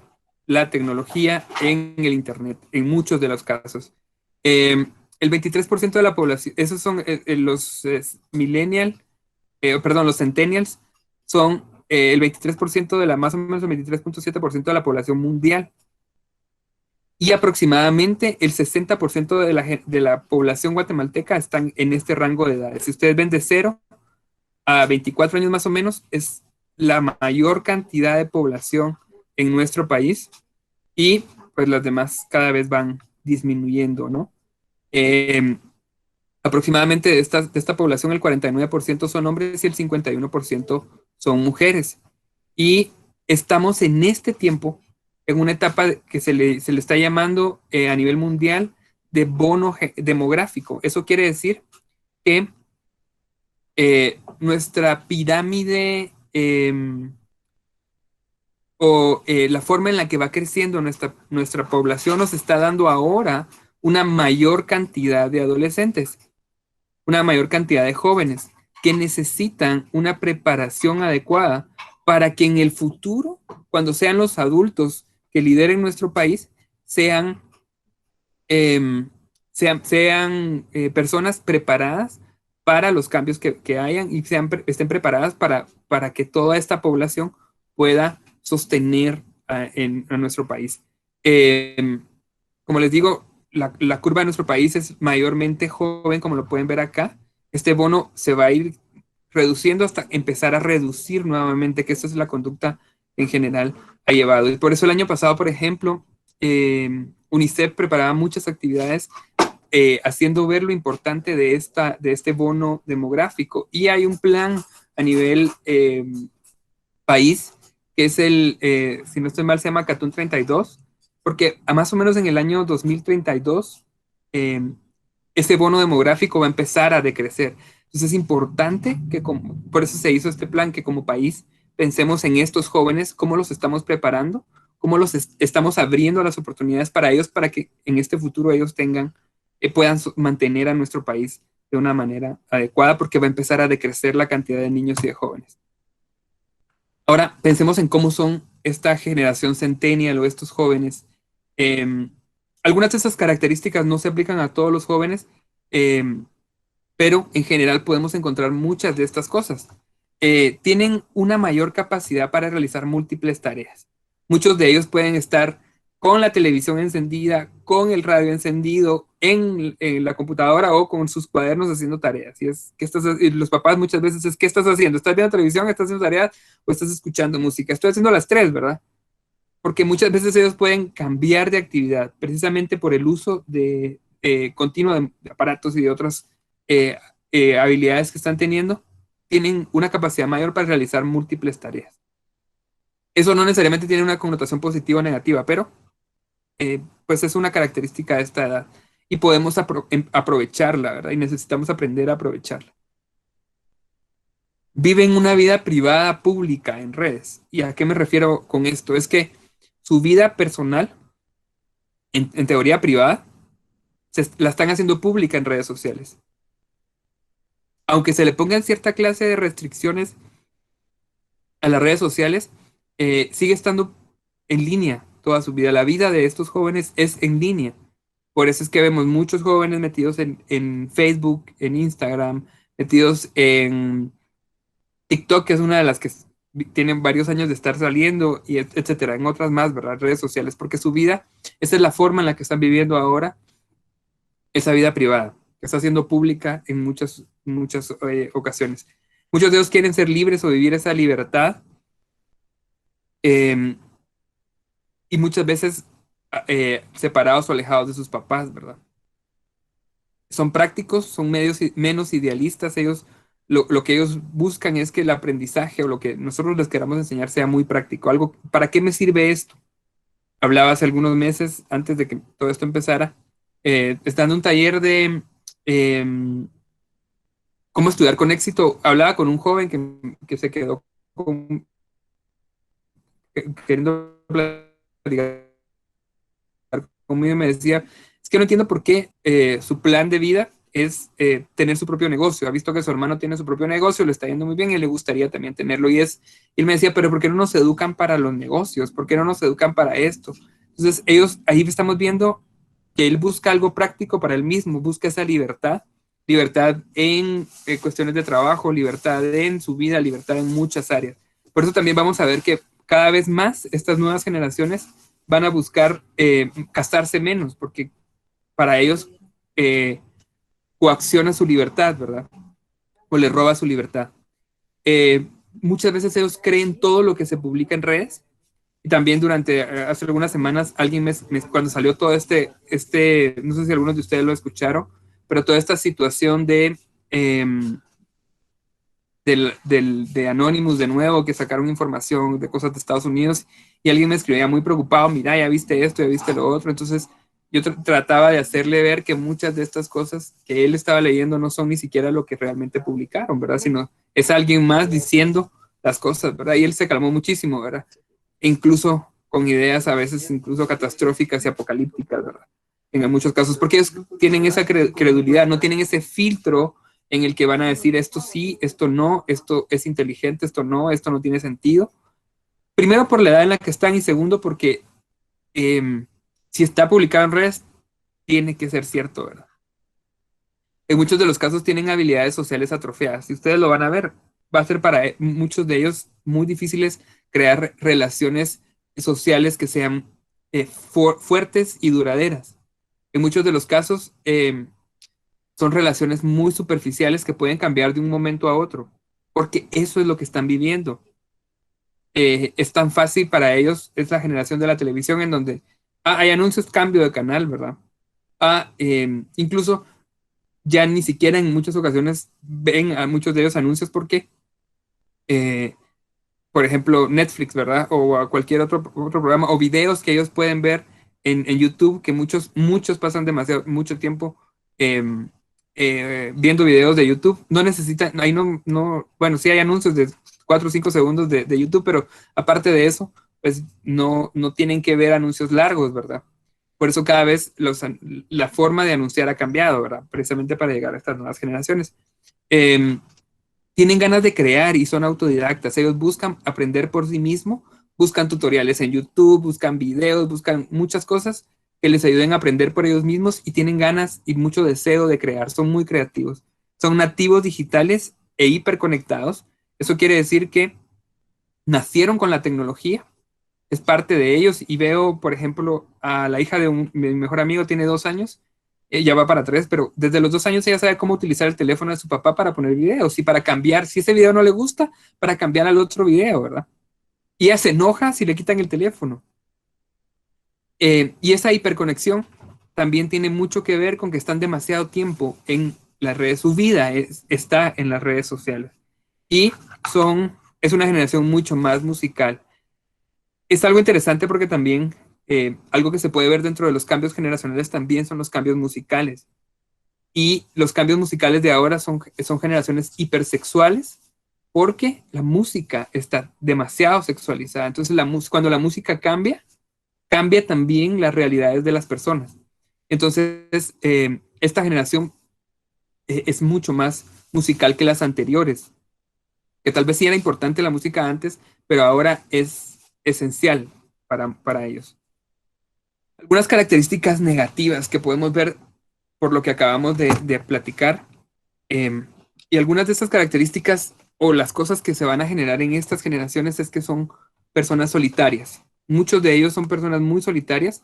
la tecnología, en el Internet, en muchos de los casos. El 23% de la población, esos son los los centennials, son el 23% de la, más o menos el 23.7% de la población mundial. Y aproximadamente el 60% de la población guatemalteca están en este rango de edades. Si ustedes ven de 0 a 24 años más o menos, es la mayor cantidad de población en nuestro país, y pues las demás cada vez van disminuyendo, ¿no? Aproximadamente de esta población el 49% son hombres y el 51% son mujeres. Y estamos en este tiempo en una etapa que se le está llamando a nivel mundial de bono demográfico. Eso quiere decir que nuestra pirámide la forma en la que va creciendo nuestra población nos está dando ahora una mayor cantidad de adolescentes, una mayor cantidad de jóvenes que necesitan una preparación adecuada para que en el futuro, cuando sean los adultos que lideren nuestro país, sean personas preparadas para los cambios que hayan y estén preparadas para que toda esta población pueda sostener a nuestro país. Como les digo, la curva de nuestro país es mayormente joven, como lo pueden ver acá. Este bono se va a ir reduciendo hasta empezar a reducir nuevamente, que esta es la conducta en general ha llevado. Y por eso el año pasado, por ejemplo, UNICEF preparaba muchas actividades haciendo ver lo importante de este bono demográfico. Y hay un plan a nivel país, que es si no estoy mal, se llama Catún 32, porque a más o menos en el año 2032, ese bono demográfico va a empezar a decrecer. Entonces es importante por eso se hizo este plan, que como país pensemos en estos jóvenes, cómo los estamos preparando, cómo los estamos abriendo las oportunidades para ellos, para que en este futuro ellos puedan mantener a nuestro país de una manera adecuada, porque va a empezar a decrecer la cantidad de niños y de jóvenes. Ahora, pensemos en cómo son esta generación centennial o estos jóvenes. Algunas de esas características no se aplican a todos los jóvenes, pero en general podemos encontrar muchas de estas cosas. Tienen una mayor capacidad para realizar múltiples tareas. Muchos de ellos pueden estar con la televisión encendida, con el radio encendido, en la computadora o con sus cuadernos haciendo tareas. Y los papás muchas veces es, ¿qué estás haciendo? ¿Estás viendo televisión, estás haciendo tareas o estás escuchando música? Estoy haciendo las tres, ¿verdad? Porque muchas veces ellos pueden cambiar de actividad precisamente por el uso continuo de aparatos y de otras habilidades que están teniendo. Tienen una capacidad mayor para realizar múltiples tareas. Eso no necesariamente tiene una connotación positiva o negativa, pero pues es una característica de esta edad y podemos aprovecharla, ¿verdad? Y necesitamos aprender a aprovecharla. Viven una vida privada pública en redes. ¿Y a qué me refiero con esto? Es que su vida personal, en teoría privada, la están haciendo pública en redes sociales. Aunque se le pongan cierta clase de restricciones a las redes sociales, sigue estando en línea toda su vida. La vida de estos jóvenes es en línea. Por eso es que vemos muchos jóvenes metidos en Facebook, en Instagram, metidos en TikTok, que es una de las que tienen varios años de estar saliendo, y etcétera, en otras más, ¿verdad? Redes sociales, porque su vida, esa es la forma en la que están viviendo ahora esa vida privada, que está siendo pública en muchas ocasiones. Muchos de ellos quieren ser libres o vivir esa libertad, y muchas veces separados o alejados de sus papás, ¿verdad? Son prácticos, son menos idealistas. Ellos, lo que ellos buscan es que el aprendizaje o lo que nosotros les queramos enseñar sea muy práctico. ¿Para qué me sirve esto? hablaba hace algunos meses, antes de que todo esto empezara, está dando un taller de cómo estudiar con éxito. Hablaba con un joven que se quedó queriendo platicar conmigo y me decía, es que no entiendo por qué su plan de vida es tener su propio negocio. Ha visto que su hermano tiene su propio negocio, le está yendo muy bien y le gustaría también tenerlo. Él me decía, pero ¿por qué no nos educan para los negocios? ¿Por qué no nos educan para esto? Entonces, ahí estamos viendo que él busca algo práctico para él mismo, busca esa libertad, libertad en cuestiones de trabajo, libertad en su vida, libertad en muchas áreas. Por eso también vamos a ver que cada vez más estas nuevas generaciones van a buscar casarse menos, porque para ellos coacciona su libertad, ¿verdad? O le roba su libertad. Muchas veces ellos creen todo lo que se publica en redes. Y también hace algunas semanas, cuando salió todo no sé si algunos de ustedes lo escucharon, pero toda esta situación de Anonymous de nuevo, que sacaron información de cosas de Estados Unidos, y alguien me escribía muy preocupado, mira, ya viste esto, ya viste lo otro. Entonces yo trataba de hacerle ver que muchas de estas cosas que él estaba leyendo no son ni siquiera lo que realmente publicaron, ¿verdad? Sino es alguien más diciendo las cosas, ¿verdad? Y él se calmó muchísimo, ¿verdad? E incluso con ideas a veces incluso catastróficas y apocalípticas, ¿verdad? En muchos casos, porque ellos tienen esa credulidad, no tienen ese filtro en el que van a decir esto sí, esto no, esto es inteligente, esto no tiene sentido. Primero por la edad en la que están y segundo porque si está publicado en redes, tiene que ser cierto, ¿verdad? En muchos de los casos tienen habilidades sociales atrofiadas. Si ustedes lo van a ver, va a ser para muchos de ellos muy difíciles crear relaciones sociales que sean fuertes y duraderas. En muchos de los casos son relaciones muy superficiales que pueden cambiar de un momento a otro, porque eso es lo que están viviendo. Es tan fácil para ellos, es la generación de la televisión en donde hay anuncios, cambio de canal, ¿verdad? Incluso ya ni siquiera en muchas ocasiones ven a muchos de ellos anuncios porque, eh, por ejemplo, Netflix, ¿verdad? O a cualquier otro programa o videos que ellos pueden ver en YouTube, que muchos pasan mucho tiempo em, viendo videos de YouTube. No necesitan, ahí bueno, sí hay anuncios de 4 o 5 segundos de YouTube, pero aparte de eso, pues no tienen que ver anuncios largos, ¿verdad? Por eso cada vez la forma de anunciar ha cambiado, ¿verdad? Precisamente para llegar a estas nuevas generaciones. Eh, Tienen ganas de crear y son autodidactas. Ellos buscan aprender por sí mismos, buscan tutoriales en YouTube, buscan videos, buscan muchas cosas que les ayuden a aprender por ellos mismos y tienen ganas y mucho deseo de crear. Son muy creativos. Son nativos digitales e hiperconectados. Eso quiere decir que nacieron con la tecnología, es parte de ellos y veo, por ejemplo, a la hija de mi mejor amigo, tiene 2 años, ella va para 3, pero desde los 2 años ella sabe cómo utilizar el teléfono de su papá para poner videos y para cambiar, si ese video no le gusta, para cambiar al otro video, ¿verdad? Y ella se enoja si le quitan el teléfono. Y esa hiperconexión también tiene mucho que ver con que están demasiado tiempo en las redes, su vida está en las redes sociales. Y es una generación mucho más musical. Es algo interesante porque también algo que se puede ver dentro de los cambios generacionales también son los cambios musicales. Y los cambios musicales de ahora son generaciones hipersexuales porque la música está demasiado sexualizada. Entonces, cuando la música cambia, cambia también las realidades de las personas. Entonces, esta generación es mucho más musical que las anteriores, que tal vez sí era importante la música antes, pero ahora es esencial para ellos. Algunas características negativas que podemos ver por lo que acabamos de platicar, y algunas de estas características o las cosas que se van a generar en estas generaciones es que son personas solitarias. Muchos de ellos son personas muy solitarias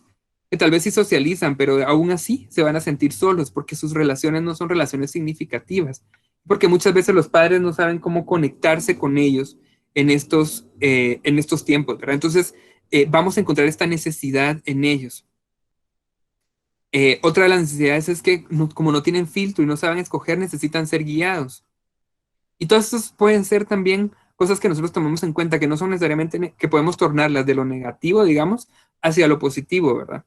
que tal vez sí socializan, pero aún así se van a sentir solos porque sus relaciones no son relaciones significativas, porque muchas veces los padres no saben cómo conectarse con ellos en estos tiempos, ¿verdad? Entonces, vamos a encontrar esta necesidad en ellos. Otra de las necesidades es que como no tienen filtro y no saben escoger, necesitan ser guiados. Y todas estas pueden ser también cosas que nosotros tomamos en cuenta, que no son necesariamente que podemos tornarlas de lo negativo, digamos, hacia lo positivo, ¿verdad?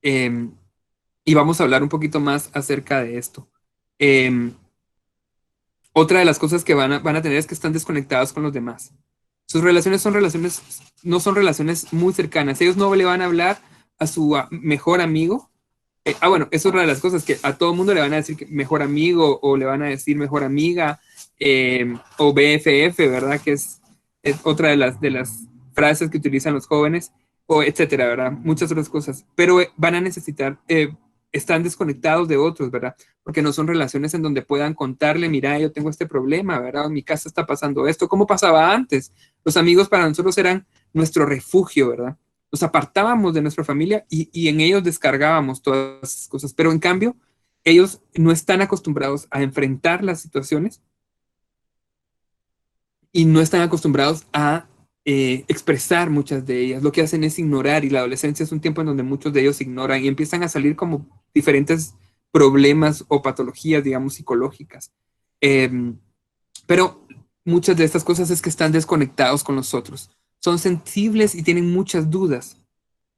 Em, y vamos a hablar un poquito más acerca de esto. Em, Otra de las cosas que van a tener es que están desconectados con los demás. Sus relaciones no son relaciones muy cercanas. Ellos no le van a hablar a su mejor amigo. Bueno, eso es una de las cosas que a todo mundo le van a decir que mejor amigo o le van a decir mejor amiga o BFF, ¿verdad? Que es otra de las frases que utilizan los jóvenes, o etcétera, ¿verdad? Muchas otras cosas. Pero van a necesitar, están desconectados de otros, ¿verdad? Porque no son relaciones en donde puedan contarle, mira, yo tengo este problema, ¿verdad? En mi casa está pasando esto. ¿Cómo pasaba antes? Los amigos para nosotros eran nuestro refugio, ¿verdad? Nos apartábamos de nuestra familia y en ellos descargábamos todas esas cosas. Pero en cambio, ellos no están acostumbrados a enfrentar las situaciones y no están acostumbrados a expresar muchas de ellas. Lo que hacen es ignorar y la adolescencia es un tiempo en donde muchos de ellos ignoran y empiezan a salir como diferentes problemas o patologías, digamos, psicológicas. Eh, pero muchas de estas cosas es que están desconectados con los otros. Son sensibles y tienen muchas dudas.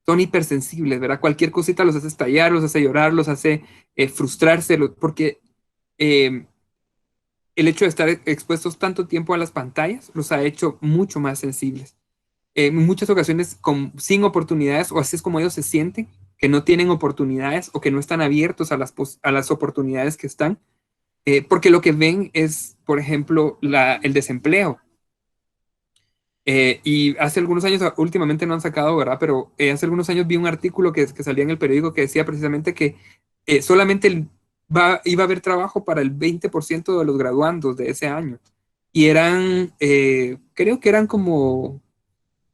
Son hipersensibles, ¿verdad? Cualquier cosita los hace estallar, los hace llorar, los hace frustrarse, porque eh, el hecho de estar expuestos tanto tiempo a las pantallas los ha hecho mucho más sensibles. En muchas ocasiones sin oportunidades, o así es como ellos se sienten, que no tienen oportunidades o que no están abiertos a a las oportunidades que están, porque lo que ven es, por ejemplo, el desempleo. Y hace algunos años, últimamente no han sacado, ¿verdad? Pero hace algunos años vi un artículo que salía en el periódico que decía precisamente que solamente iba a haber trabajo para el 20% de los graduandos de ese año. Y eran, creo que eran como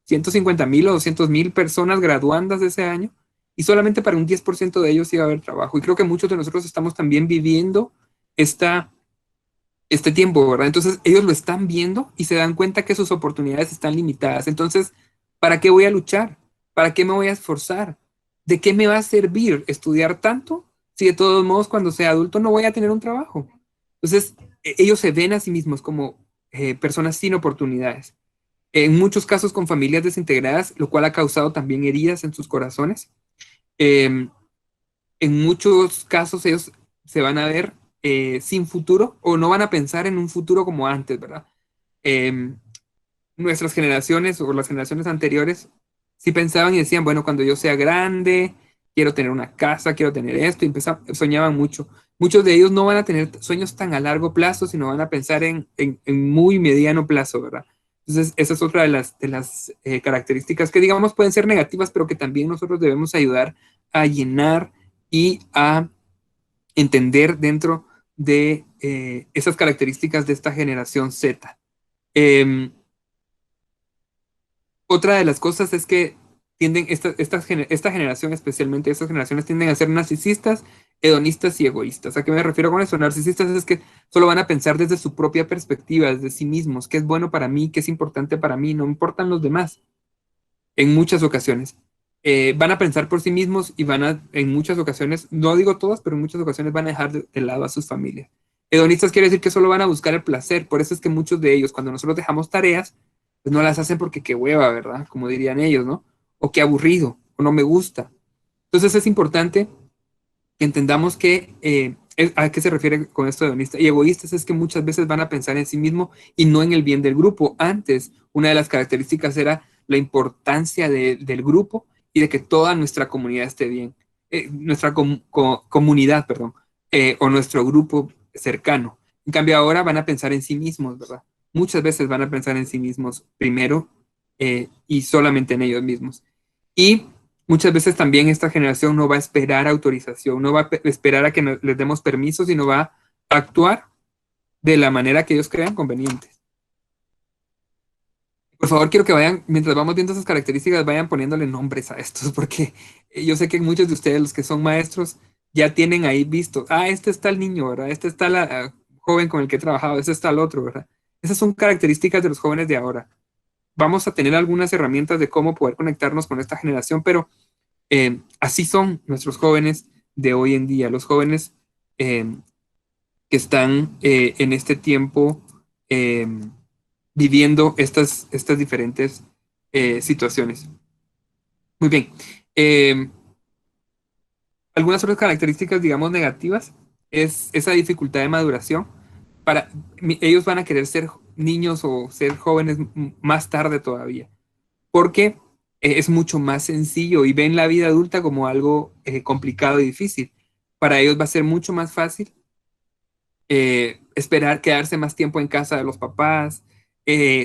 150,000 o 200,000 personas graduandas de ese año. Y solamente para un 10% de ellos iba a haber trabajo. Y creo que muchos de nosotros estamos también viviendo este tiempo, ¿verdad? Entonces ellos lo están viendo y se dan cuenta que sus oportunidades están limitadas. Entonces, ¿para qué voy a luchar? ¿Para qué me voy a esforzar? ¿De qué me va a servir estudiar tanto si de todos modos cuando sea adulto no voy a tener un trabajo? Entonces, ellos se ven a sí mismos como personas sin oportunidades. En muchos casos con familias desintegradas, lo cual ha causado también heridas en sus corazones. Eh, en muchos casos ellos se van a ver sin futuro o no van a pensar en un futuro como antes, ¿verdad? Eh, Nuestras generaciones o las generaciones anteriores sí pensaban y decían, bueno, cuando yo sea grande, quiero tener una casa, quiero tener esto, y soñaban mucho. Muchos de ellos no van a tener sueños tan a largo plazo, sino van a pensar en muy mediano plazo, ¿verdad? Entonces, esa es otra de las características que, digamos, pueden ser negativas, pero que también nosotros debemos ayudar a llenar y a entender dentro de esas características de esta generación Z. Eh, Otra de las cosas es que esta generación, especialmente estas generaciones, tienden a ser narcisistas, hedonistas y egoístas. ¿A qué me refiero con eso? Narcisistas es que solo van a pensar desde su propia perspectiva, desde sí mismos, qué es bueno para mí, qué es importante para mí, no importan los demás, en muchas ocasiones. Van a pensar por sí mismos y en muchas ocasiones, no digo todas, pero en muchas ocasiones van a dejar de lado a sus familias. Hedonistas quiere decir que solo van a buscar el placer, por eso es que muchos de ellos, cuando nosotros dejamos tareas, pues no las hacen porque qué hueva, ¿verdad? Como dirían ellos, ¿no? O qué aburrido, o no me gusta. Entonces es importante que entendamos a qué se refiere con esto de hedonista. Y egoístas es que muchas veces van a pensar en sí mismo y no en el bien del grupo. Antes, una de las características era la importancia del grupo y de que toda nuestra comunidad esté bien. Nuestra comunidad, perdón, o nuestro grupo cercano. En cambio, ahora van a pensar en sí mismos, ¿verdad? Muchas veces van a pensar en sí mismos primero y solamente en ellos mismos. Y muchas veces también esta generación no va a esperar autorización, no va a esperar a que les demos permiso, sino va a actuar de la manera que ellos crean conveniente. Por favor, quiero que vayan, mientras vamos viendo esas características, vayan poniéndole nombres a estos, porque yo sé que muchos de ustedes, los que son maestros, ya tienen ahí visto, este está el niño, ¿verdad? Este está la joven con el que he trabajado, este está el otro, ¿verdad? Esas son características de los jóvenes de ahora. Vamos a tener algunas herramientas de cómo poder conectarnos con esta generación, pero así son nuestros jóvenes de hoy en día, los jóvenes que están en este tiempo eh, viviendo estas diferentes situaciones. Muy bien. Algunas otras características, digamos, negativas es esa dificultad de maduración. Ellos van a querer ser niños o ser jóvenes más tarde todavía, porque es mucho más sencillo y ven la vida adulta como algo complicado y difícil. Para ellos va a ser mucho más fácil esperar quedarse más tiempo en casa de los papás,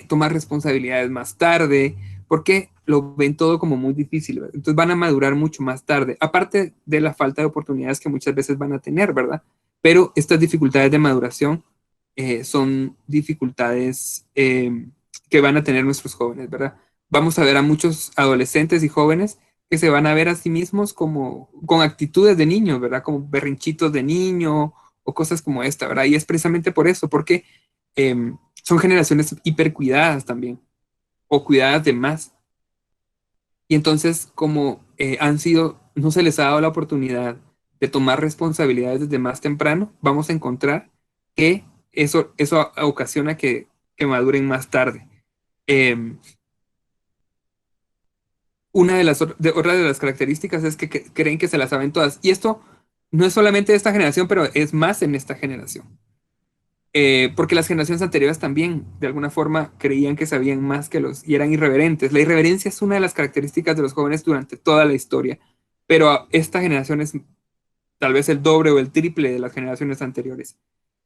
tomar responsabilidades más tarde, porque lo ven todo como muy difícil, ¿verdad? Entonces van a madurar mucho más tarde, aparte de la falta de oportunidades que muchas veces van a tener, ¿verdad? Pero estas dificultades de maduración son dificultades que van a tener nuestros jóvenes, ¿verdad? Vamos a ver a muchos adolescentes y jóvenes que se van a ver a sí mismos como con actitudes de niños, ¿verdad? Como berrinchitos de niño o cosas como esta, ¿verdad? Y es precisamente por eso, porque son generaciones hipercuidadas también, o cuidadas de más. Y entonces, como han sido, no se les ha dado la oportunidad de tomar responsabilidades desde más temprano, vamos a encontrar que eso ocasiona que maduren más tarde. Eh, una de otra de las características es que creen que se las saben todas. Y esto no es solamente de esta generación, pero es más en esta generación. Porque las generaciones anteriores también, de alguna forma, creían que sabían más que y eran irreverentes. La irreverencia es una de las características de los jóvenes durante toda la historia, pero esta generación es tal vez el doble o el triple de las generaciones anteriores.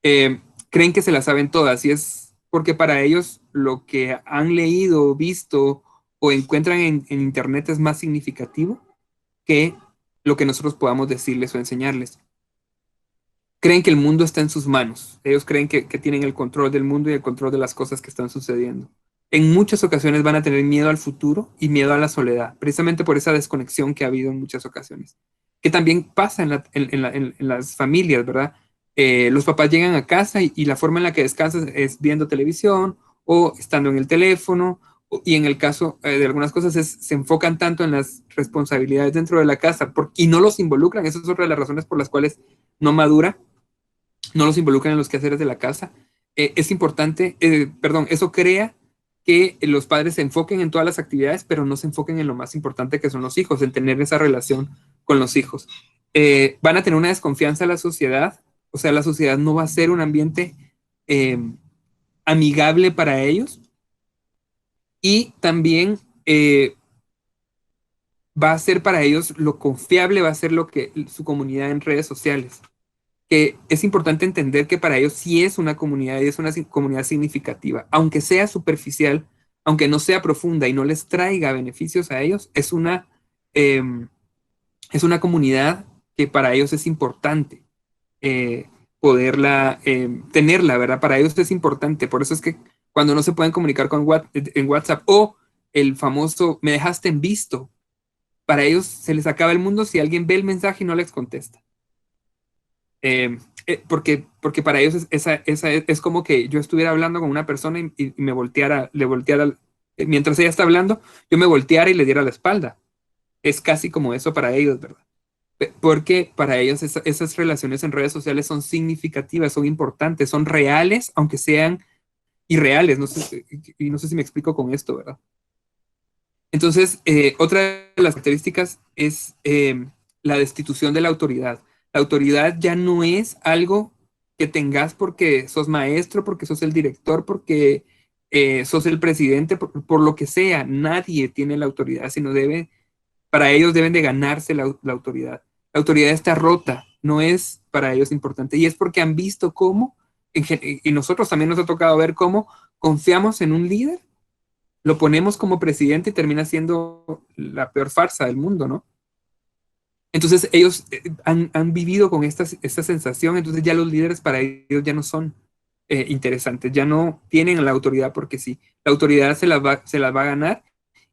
Creen que se las saben todas y es porque para ellos lo que han leído, visto o encuentran en Internet es más significativo que lo que nosotros podamos decirles o enseñarles. Creen que el mundo está en sus manos. Ellos creen que tienen el control del mundo y el control de las cosas que están sucediendo. En muchas ocasiones van a tener miedo al futuro y miedo a la soledad, precisamente por esa desconexión que ha habido en muchas ocasiones. Que también pasa en las familias, ¿verdad? Los papás llegan a casa y la forma en la que descansan es viendo televisión o estando en el teléfono. Y en el caso de algunas cosas se enfocan tanto en las responsabilidades dentro de la casa y no los involucran. Esa es otra de las razones por las cuales no madura, no los involucran en los quehaceres de la casa. Es importante, perdón, eso crea que los padres se enfoquen en todas las actividades, pero no se enfoquen en lo más importante que son los hijos, en tener esa relación con los hijos. Van a tener una desconfianza en la sociedad, o sea, la sociedad no va a ser un ambiente eh, amigable para ellos y también va a ser para ellos lo confiable, va a ser lo que su comunidad en redes sociales, que es importante entender que para ellos sí es una comunidad y es una comunidad significativa, aunque sea superficial, aunque no sea profunda y no les traiga beneficios a ellos, eh, es una comunidad que para ellos es importante eh, poderla, tenerla, ¿verdad? Para ellos es importante, por eso es que cuando no se pueden comunicar en WhatsApp o el famoso me dejaste en visto, para ellos se les acaba el mundo si alguien ve el mensaje y no les contesta. Porque para ellos es como que yo estuviera hablando con una persona y me volteara, mientras ella está hablando, yo me volteara y le diera la espalda. Es casi como eso para ellos, ¿verdad? Porque para ellos esas relaciones en redes sociales son significativas, son importantes, son reales, aunque sean irreales. Y no sé si me explico con esto, ¿verdad? Entonces, otra de las características es la destitución de la autoridad. La autoridad ya no es algo que tengas porque sos maestro, porque sos el director, porque sos el presidente, por lo que sea. Nadie tiene la autoridad, sino para ellos deben de ganarse la autoridad. La autoridad está rota, no es para ellos importante. Y es porque han visto cómo, y nosotros también nos ha tocado ver cómo confiamos en un líder, lo ponemos como presidente y termina siendo la peor farsa del mundo, ¿no? Entonces ellos han vivido con esta sensación, entonces ya los líderes para ellos ya no son interesantes, ya no tienen la autoridad porque sí, la autoridad se las va a ganar,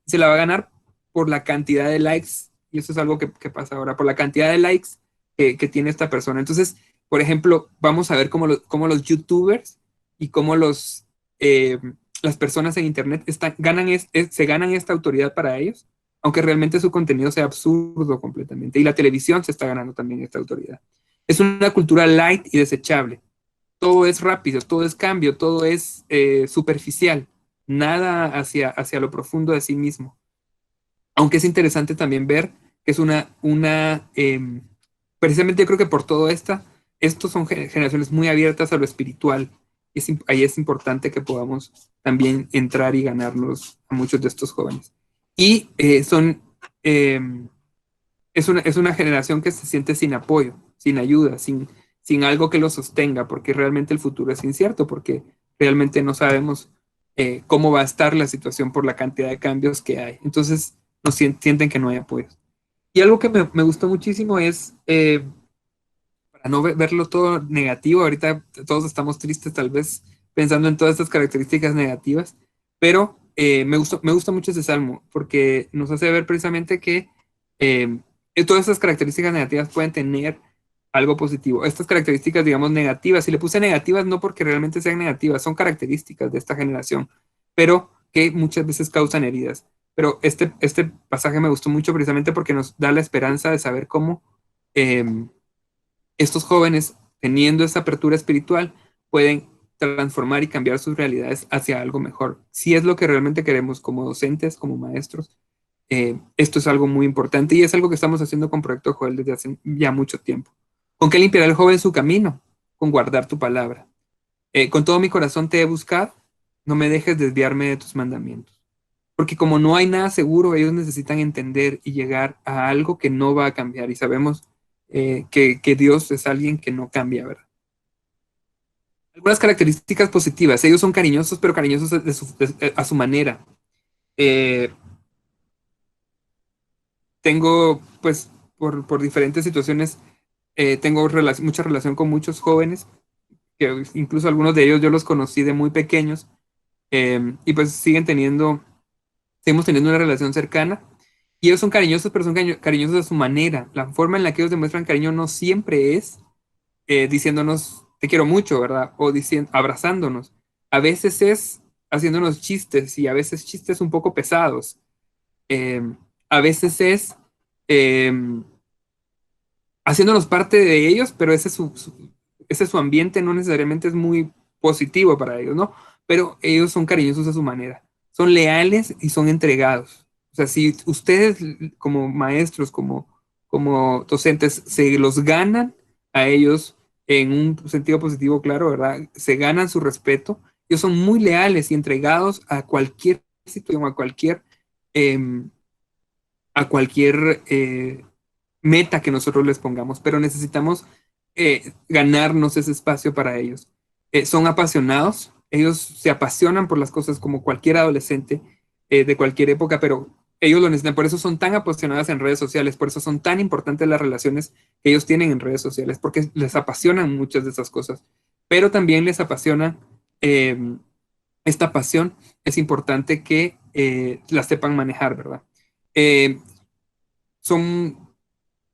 se la va a ganar por la cantidad de likes, y eso es algo que pasa ahora, por la cantidad de likes que tiene esta persona. Entonces, por ejemplo, vamos a ver cómo los youtubers y cómo eh, las personas en internet se ganan esta autoridad para ellos, aunque realmente su contenido sea absurdo completamente. Y la televisión se está ganando también esta autoridad. Es una cultura light y desechable. Todo es rápido, todo es cambio, todo es superficial, nada hacia lo profundo de sí mismo. Aunque es interesante también ver que es precisamente yo creo que por todo estos son generaciones muy abiertas a lo espiritual. Ahí es importante que podamos también entrar y ganarnos a muchos de estos jóvenes. Y eh, es una generación que se siente sin apoyo, sin ayuda, sin algo que lo sostenga, porque realmente el futuro es incierto, porque realmente no sabemos cómo va a estar la situación por la cantidad de cambios que hay. Entonces, sienten que no hay apoyo. Y algo que me gustó muchísimo es, para no verlo todo negativo, ahorita todos estamos tristes tal vez pensando en todas estas características negativas, pero me gusta mucho ese salmo porque nos hace ver precisamente que eh, todas estas características negativas pueden tener algo positivo. Estas características, digamos, negativas, y le puse negativas no porque realmente sean negativas, son características de esta generación, pero que muchas veces causan heridas. Pero este pasaje me gustó mucho precisamente porque nos da la esperanza de saber cómo estos jóvenes, teniendo esa apertura espiritual, pueden transformar y cambiar sus realidades hacia algo mejor. Si es lo que realmente queremos como docentes, como maestros, esto es algo muy importante y es algo que estamos haciendo con Proyecto Joel desde hace ya mucho tiempo. ¿Con qué limpiará el joven su camino? Con guardar tu palabra. Con todo mi corazón te he buscado, no me dejes desviarme de tus mandamientos. Porque como no hay nada seguro, ellos necesitan entender y llegar a algo que no va a cambiar. Y sabemos que Dios es alguien que no cambia, ¿verdad? Algunas características positivas. Ellos son cariñosos, pero cariñosos a su manera. Eh, tengo, pues, por diferentes situaciones, tengo mucha relación con muchos jóvenes, que incluso algunos de ellos yo los conocí de muy pequeños, y pues seguimos teniendo una relación cercana. Y ellos son cariñosos, pero son cariñosos a su manera. La forma en la que ellos demuestran cariño no siempre es diciéndonos te quiero mucho, ¿verdad? O diciendo, abrazándonos. A veces es haciéndonos chistes y a veces chistes un poco pesados. Eh, a veces es eh, haciéndonos parte de ellos, pero ese es su ambiente, no necesariamente es muy positivo para ellos, ¿no? Pero ellos son cariñosos a su manera, son leales y son entregados. O sea, si ustedes como maestros, como docentes, se los ganan a ellos en un sentido positivo, claro, ¿verdad? Se ganan su respeto. Ellos son muy leales y entregados a cualquier situación, em, a cualquier meta que nosotros les pongamos, pero necesitamos ganarnos ese espacio para ellos. Son apasionados, ellos se apasionan por las cosas como cualquier adolescente de cualquier época, pero ellos lo necesitan, por eso son tan apasionados en redes sociales, por eso son tan importantes las relaciones que ellos tienen en redes sociales, porque les apasionan muchas de esas cosas, pero también les apasiona esta pasión, es importante que la sepan manejar, ¿verdad? Eh, son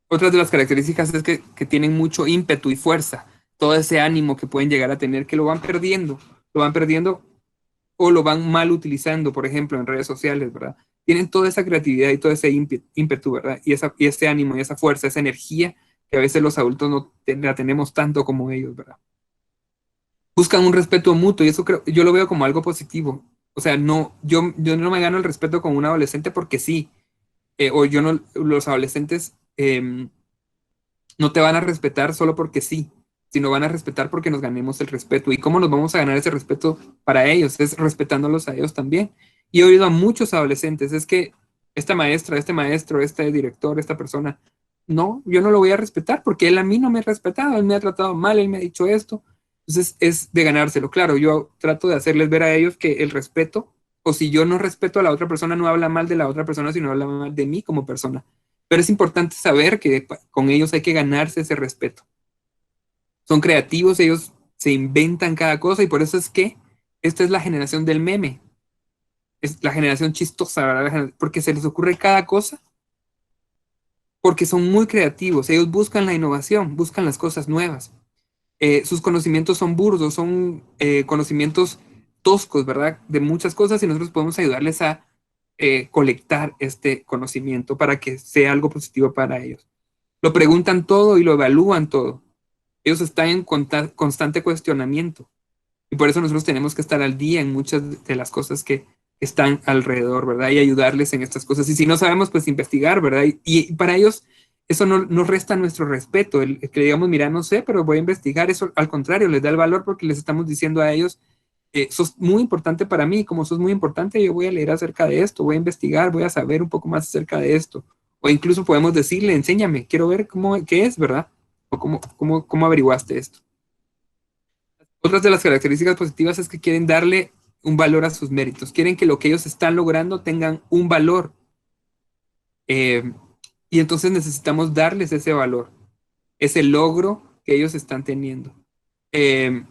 otras de las características es que tienen mucho ímpetu y fuerza, todo ese ánimo que pueden llegar a tener, que lo van perdiendo o lo van mal utilizando, por ejemplo, en redes sociales, ¿verdad? Tienen toda esa creatividad y todo ese ímpetu, ¿verdad? Y ese ánimo y esa fuerza, esa energía que a veces los adultos no la tenemos tanto como ellos, ¿verdad? Buscan un respeto mutuo y eso yo lo veo como algo positivo. O sea, yo no me gano el respeto con un adolescente porque sí, o yo no, los adolescentes no te van a respetar solo porque sí, sino van a respetar porque nos ganemos el respeto. ¿Y cómo nos vamos a ganar ese respeto para ellos? Es respetándolos a ellos también. Y he oído a muchos adolescentes, es que esta maestra, este maestro, este director, esta persona, no, yo no lo voy a respetar porque él a mí no me ha respetado, él me ha tratado mal, él me ha dicho esto. Entonces es de ganárselo. Claro, yo trato de hacerles ver a ellos que el respeto, o si yo no respeto a la otra persona, no habla mal de la otra persona, sino habla mal de mí como persona. Pero es importante saber que con ellos hay que ganarse ese respeto. Son creativos, ellos se inventan cada cosa y por eso es que esta es la generación del meme. Es la generación chistosa, ¿verdad? Porque se les ocurre cada cosa, porque son muy creativos. Ellos buscan la innovación, buscan las cosas nuevas. Sus conocimientos son burdos, son conocimientos toscos, ¿verdad? De muchas cosas y nosotros podemos ayudarles a colectar este conocimiento para que sea algo positivo para ellos. Lo preguntan todo y lo evalúan todo. Ellos están en constante cuestionamiento y por eso nosotros tenemos que estar al día en muchas de las cosas que están alrededor, ¿verdad? Y ayudarles en estas cosas. Y si no sabemos, pues investigar, ¿verdad? Y para ellos eso no resta nuestro respeto, el que digamos, mira, no sé, pero voy a investigar, eso al contrario, les da el valor porque les estamos diciendo a ellos, sos muy importante para mí, como sos muy importante, yo voy a leer acerca de esto, voy a investigar, voy a saber un poco más acerca de esto. O incluso podemos decirle, enséñame, quiero ver qué es, ¿verdad? O cómo averiguaste esto. Otras de las características positivas es que quieren darle un valor a sus méritos, quieren que lo que ellos están logrando tengan un valor. Y entonces necesitamos darles ese valor, ese logro que ellos están teniendo. Eh,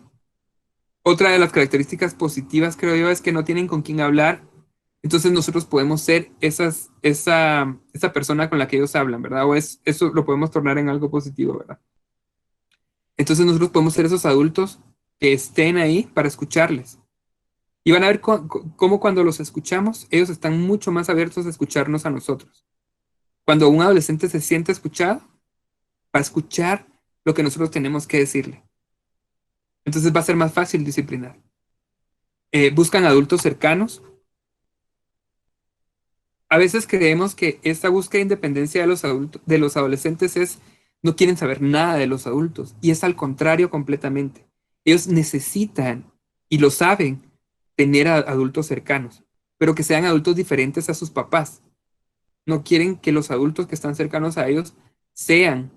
Otra de las características positivas, creo yo, es que no tienen con quién hablar. Entonces nosotros podemos ser esa persona con la que ellos hablan, ¿verdad? Eso lo podemos tornar en algo positivo, ¿verdad? Entonces nosotros podemos ser esos adultos que estén ahí para escucharles. Y van a ver cómo cuando los escuchamos, ellos están mucho más abiertos a escucharnos a nosotros. Cuando un adolescente se siente escuchado, va a escuchar lo que nosotros tenemos que decirle. Entonces va a ser más fácil disciplinar. Buscan adultos cercanos. A veces creemos que esta búsqueda de independencia de los adultos, de los adolescentes no quieren saber nada de los adultos. Y es al contrario completamente. Ellos necesitan, y lo saben, tener adultos cercanos, pero que sean adultos diferentes a sus papás. No quieren que los adultos que están cercanos a ellos sean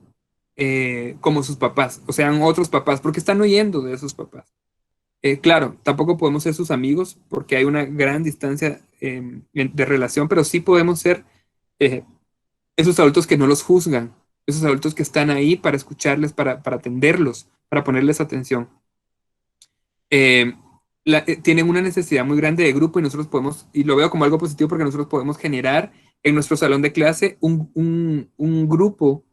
como sus papás, o sean otros papás, porque están huyendo de esos papás. Claro, tampoco podemos ser sus amigos porque hay una gran distancia de relación, pero sí podemos ser eh, esos adultos que no los juzgan, esos adultos que están ahí para escucharles, para atenderlos, para ponerles atención. Eh, Tienen una necesidad muy grande de grupo y nosotros podemos, y lo veo como algo positivo porque nosotros podemos generar en nuestro salón de clase un grupo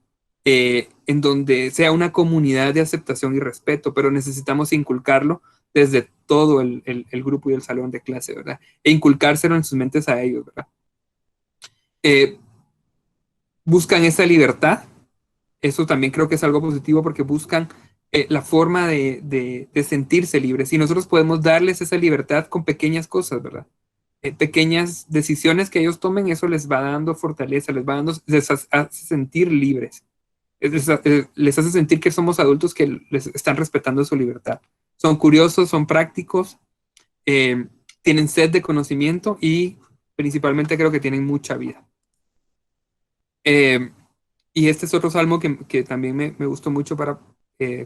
en donde sea una comunidad de aceptación y respeto, pero necesitamos inculcarlo desde todo el grupo y el salón de clase, ¿verdad? E inculcárselo en sus mentes a ellos, ¿verdad? Eh, Buscan esa libertad, eso también creo que es algo positivo porque buscan la forma de sentirse libres y nosotros podemos darles esa libertad con pequeñas cosas, ¿verdad? Pequeñas decisiones que ellos tomen, eso les va dando fortaleza, les hace sentir libres. Les hace sentir que somos adultos que les están respetando su libertad. Son curiosos, son prácticos, eh, tienen sed de conocimiento y principalmente creo que tienen mucha vida. Eh, y este es otro salmo que también me gustó mucho para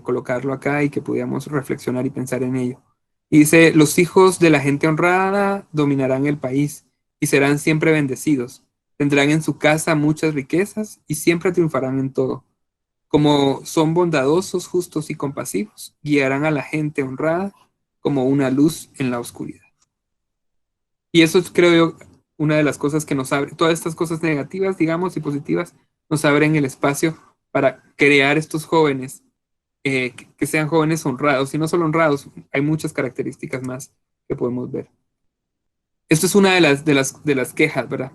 colocarlo acá y que pudiéramos reflexionar y pensar en ello. Y dice, los hijos de la gente honrada dominarán el país y serán siempre bendecidos. Tendrán en su casa muchas riquezas y siempre triunfarán en todo. Como son bondadosos, justos y compasivos, guiarán a la gente honrada como una luz en la oscuridad. Y eso es, creo yo, una de las cosas que nos abre, todas estas cosas negativas, digamos, y positivas, nos abren el espacio para crear estos jóvenes, que sean jóvenes honrados, y no solo honrados, hay muchas características más que podemos ver. Esto es una de las quejas, ¿verdad?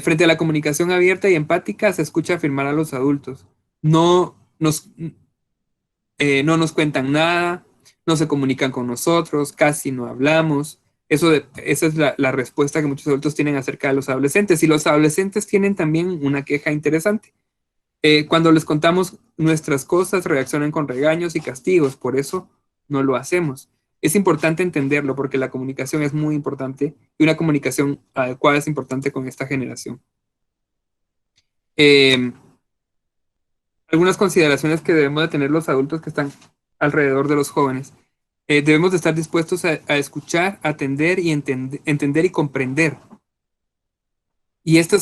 Frente a la comunicación abierta y empática, se escucha afirmar a los adultos. No nos, no nos cuentan nada, no se comunican con nosotros, casi no hablamos. Esa es la respuesta que muchos adultos tienen acerca de los adolescentes. Y los adolescentes tienen también una queja interesante. Cuando les contamos nuestras cosas, reaccionan con regaños y castigos. Por eso no lo hacemos. Es importante entenderlo porque la comunicación es muy importante y una comunicación adecuada es importante con esta generación. Algunas consideraciones que debemos de tener los adultos que están alrededor de los jóvenes. Debemos de estar dispuestos a escuchar, atender y entender y comprender. Y esto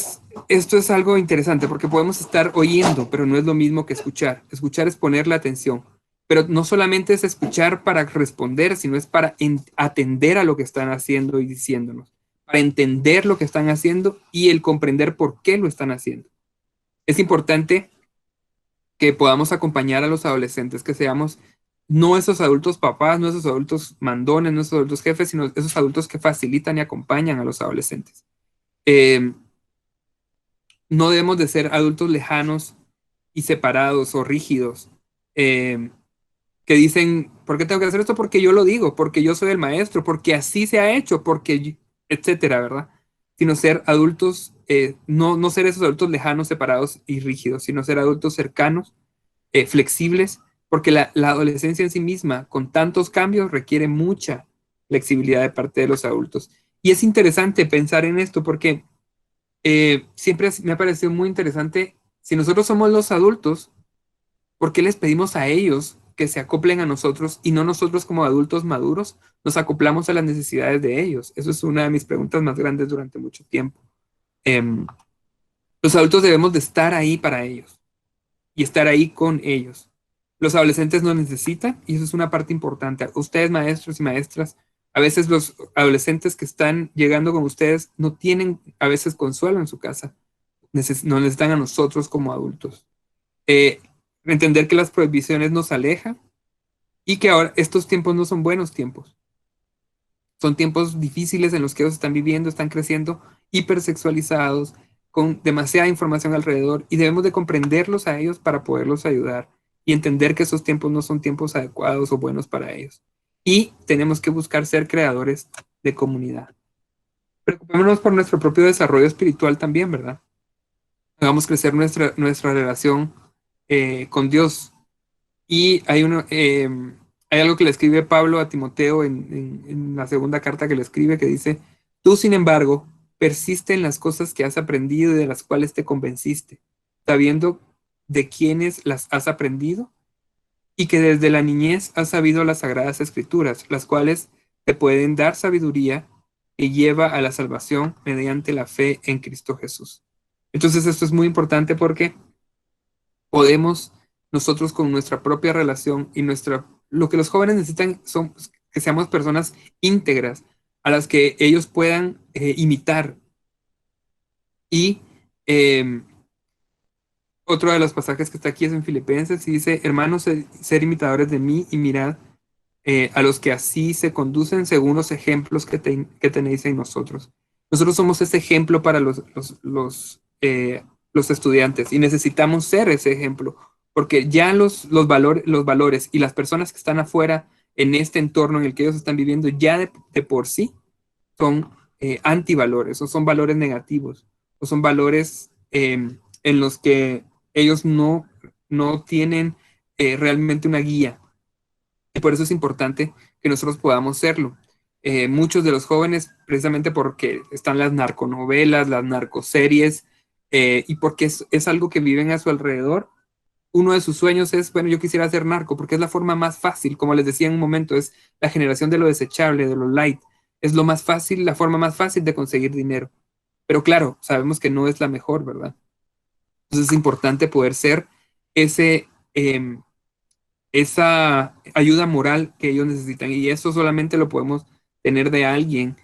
es algo interesante porque podemos estar oyendo, pero no es lo mismo que escuchar. Escuchar es ponerle atención, pero no solamente es escuchar para responder, sino es para atender a lo que están haciendo y diciéndonos, para entender lo que están haciendo y el comprender por qué lo están haciendo. Es importante que podamos acompañar a los adolescentes, que seamos no esos adultos papás, no esos adultos mandones, no esos adultos jefes, sino esos adultos que facilitan y acompañan a los adolescentes. No debemos de ser adultos lejanos y separados o rígidos, que dicen, ¿por qué tengo que hacer esto? Porque yo lo digo, porque yo soy el maestro, porque así se ha hecho, porque etcétera, ¿verdad? Sino ser adultos, no ser esos adultos lejanos, separados y rígidos, sino ser adultos cercanos, flexibles, porque la adolescencia en sí misma, con tantos cambios, requiere mucha flexibilidad de parte de los adultos. Y es interesante pensar en esto porque siempre me ha parecido muy interesante, si nosotros somos los adultos, ¿por qué les pedimos a ellos que se acoplen a nosotros y no nosotros como adultos maduros nos acoplamos a las necesidades de ellos? Eso es una de mis preguntas más grandes durante mucho tiempo. Em, los adultos debemos de estar ahí para ellos y estar ahí con ellos. Los adolescentes nos necesitan y eso es una parte importante. Ustedes, maestros y maestras, a veces los adolescentes que están llegando con ustedes no tienen a veces consuelo en su casa. Nos necesitan a nosotros como adultos. Eh, Entender que las prohibiciones nos alejan y que ahora estos tiempos no son buenos tiempos. Son tiempos difíciles en los que ellos están viviendo, están creciendo hipersexualizados, con demasiada información alrededor y debemos de comprenderlos a ellos para poderlos ayudar y entender que esos tiempos no son tiempos adecuados o buenos para ellos. Y tenemos que buscar ser creadores de comunidad. Preocupémonos por nuestro propio desarrollo espiritual también, ¿verdad? Hagamos crecer nuestra relación con Dios. Y hay algo que le escribe Pablo a Timoteo en la segunda carta que le escribe que dice, tú sin embargo, persiste en las cosas que has aprendido y de las cuales te convenciste, sabiendo de quiénes las has aprendido y que desde la niñez has sabido las sagradas escrituras, las cuales te pueden dar sabiduría que lleva a la salvación mediante la fe en Cristo Jesús. Entonces esto es muy importante porque podemos nosotros con nuestra propia relación y lo que los jóvenes necesitan son que seamos personas íntegras a las que ellos puedan imitar. Y eh, otro de los pasajes que está aquí es en Filipenses y dice, hermanos, ser imitadores de mí y mirad a los que así se conducen según los ejemplos que tenéis en nosotros. Nosotros somos ese ejemplo para los estudiantes y necesitamos ser ese ejemplo, porque ya los valores y las personas que están afuera en este entorno en el que ellos están viviendo ya de por sí son antivalores o son valores negativos o son valores en los que ellos no tienen realmente una guía. Y por eso es importante que nosotros podamos serlo. Muchos de los jóvenes, precisamente porque están las narconovelas, las narcoseries, y porque es algo que viven a su alrededor, uno de sus sueños es, bueno, yo quisiera ser narco, porque es la forma más fácil, como les decía en un momento, es la generación de lo desechable, de lo light, es lo más fácil, la forma más fácil de conseguir dinero. Pero claro, sabemos que no es la mejor, ¿verdad? Entonces es importante poder ser ese... esa ayuda moral que ellos necesitan. Y eso solamente lo podemos tener de alguien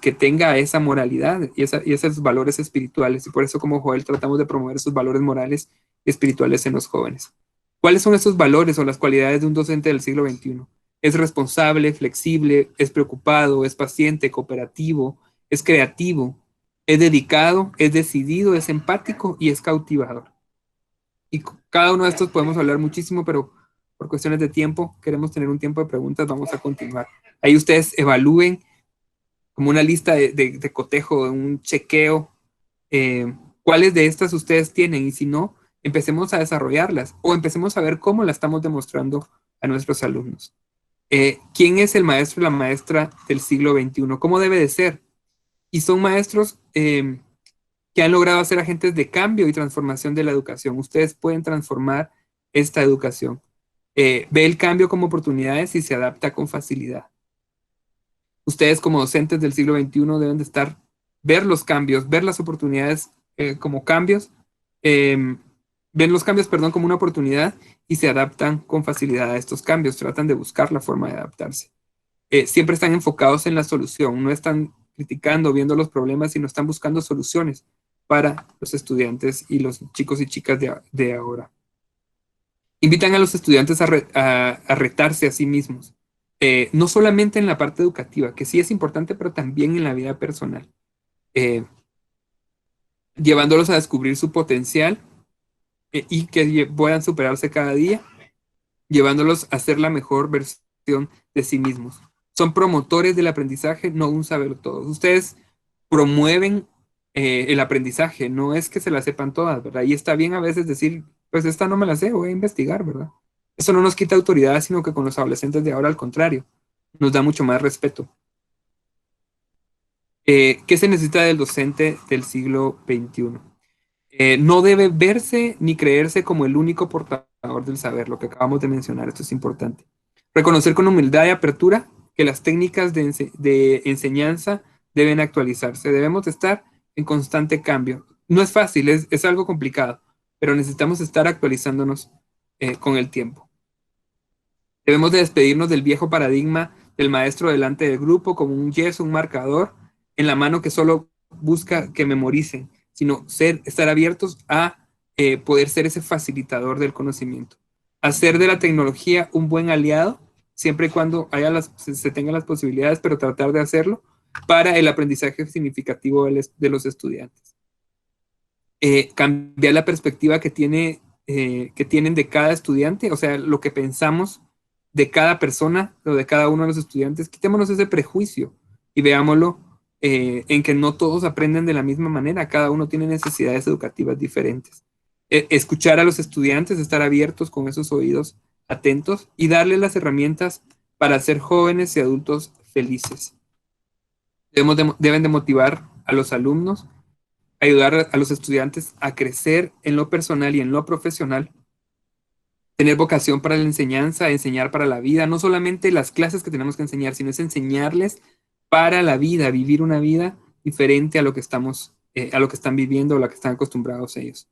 que tenga esa moralidad y esos valores espirituales. Y por eso como Joel tratamos de promover esos valores morales y espirituales en los jóvenes. ¿Cuáles son esos valores o las cualidades de un docente del siglo XXI? Es responsable, flexible, es preocupado, es paciente, cooperativo, es creativo, es dedicado, es decidido, es empático y es cautivador. Y cada uno de estos podemos hablar muchísimo, pero por cuestiones de tiempo, queremos tener un tiempo de preguntas, vamos a continuar. Ahí ustedes evalúen como una lista de cotejo, un chequeo, cuáles de estas ustedes tienen y si no, empecemos a desarrollarlas o empecemos a ver cómo la estamos demostrando a nuestros alumnos. ¿Quién es el maestro y la maestra del siglo XXI? ¿Cómo debe de ser? Y son maestros que han logrado ser agentes de cambio y transformación de la educación. Ustedes pueden transformar esta educación. Ve el cambio como oportunidades y se adapta con facilidad. Ustedes como docentes del siglo XXI deben de ver los cambios, ver las oportunidades como cambios, ven los cambios, perdón, como una oportunidad y se adaptan con facilidad a estos cambios, tratan de buscar la forma de adaptarse. Siempre están enfocados en la solución, no están criticando, viendo los problemas, sino están buscando soluciones para los estudiantes y los chicos y chicas de ahora. Invitan a los estudiantes a retarse a sí mismos, no solamente en la parte educativa, que sí es importante, pero también en la vida personal, llevándolos a descubrir su potencial y que puedan superarse cada día, llevándolos a ser la mejor versión de sí mismos. son promotores del aprendizaje, no un saber todo. Ustedes promueven el aprendizaje, no es que se la sepan todas, ¿verdad? Y está bien a veces decir, pues esta no me la sé, voy a investigar, ¿verdad? Eso no nos quita autoridad, sino que con los adolescentes de ahora, al contrario, nos da mucho más respeto. ¿Qué se necesita del docente del siglo XXI? No debe verse ni creerse como el único portador del saber, lo que acabamos de mencionar, esto es importante. Reconocer con humildad y apertura que las técnicas de enseñanza deben actualizarse, debemos estar en constante cambio. No es fácil, es algo complicado, pero necesitamos estar actualizándonos con el tiempo. Debemos de despedirnos del viejo paradigma del maestro delante del grupo como un yeso, un marcador en la mano que solo busca que memoricen, sino estar abiertos a poder ser ese facilitador del conocimiento. Hacer de la tecnología un buen aliado, siempre y cuando se tengan las posibilidades, pero tratar de hacerlo para el aprendizaje significativo de los estudiantes. Cambiar la perspectiva que tienen de cada estudiante, o sea, lo que pensamos de cada persona o de cada uno de los estudiantes, quitémonos ese prejuicio y veámoslo en que no todos aprenden de la misma manera, cada uno tiene necesidades educativas diferentes. Escuchar a los estudiantes, estar abiertos con esos oídos atentos y darles las herramientas para ser jóvenes y adultos felices. Deben de motivar a los alumnos, ayudar a los estudiantes a crecer en lo personal y en lo profesional, tener vocación para la enseñanza, enseñar para la vida, no solamente las clases que tenemos que enseñar, sino es enseñarles para la vida, vivir una vida diferente a lo que a lo que están viviendo o a lo que están acostumbrados ellos.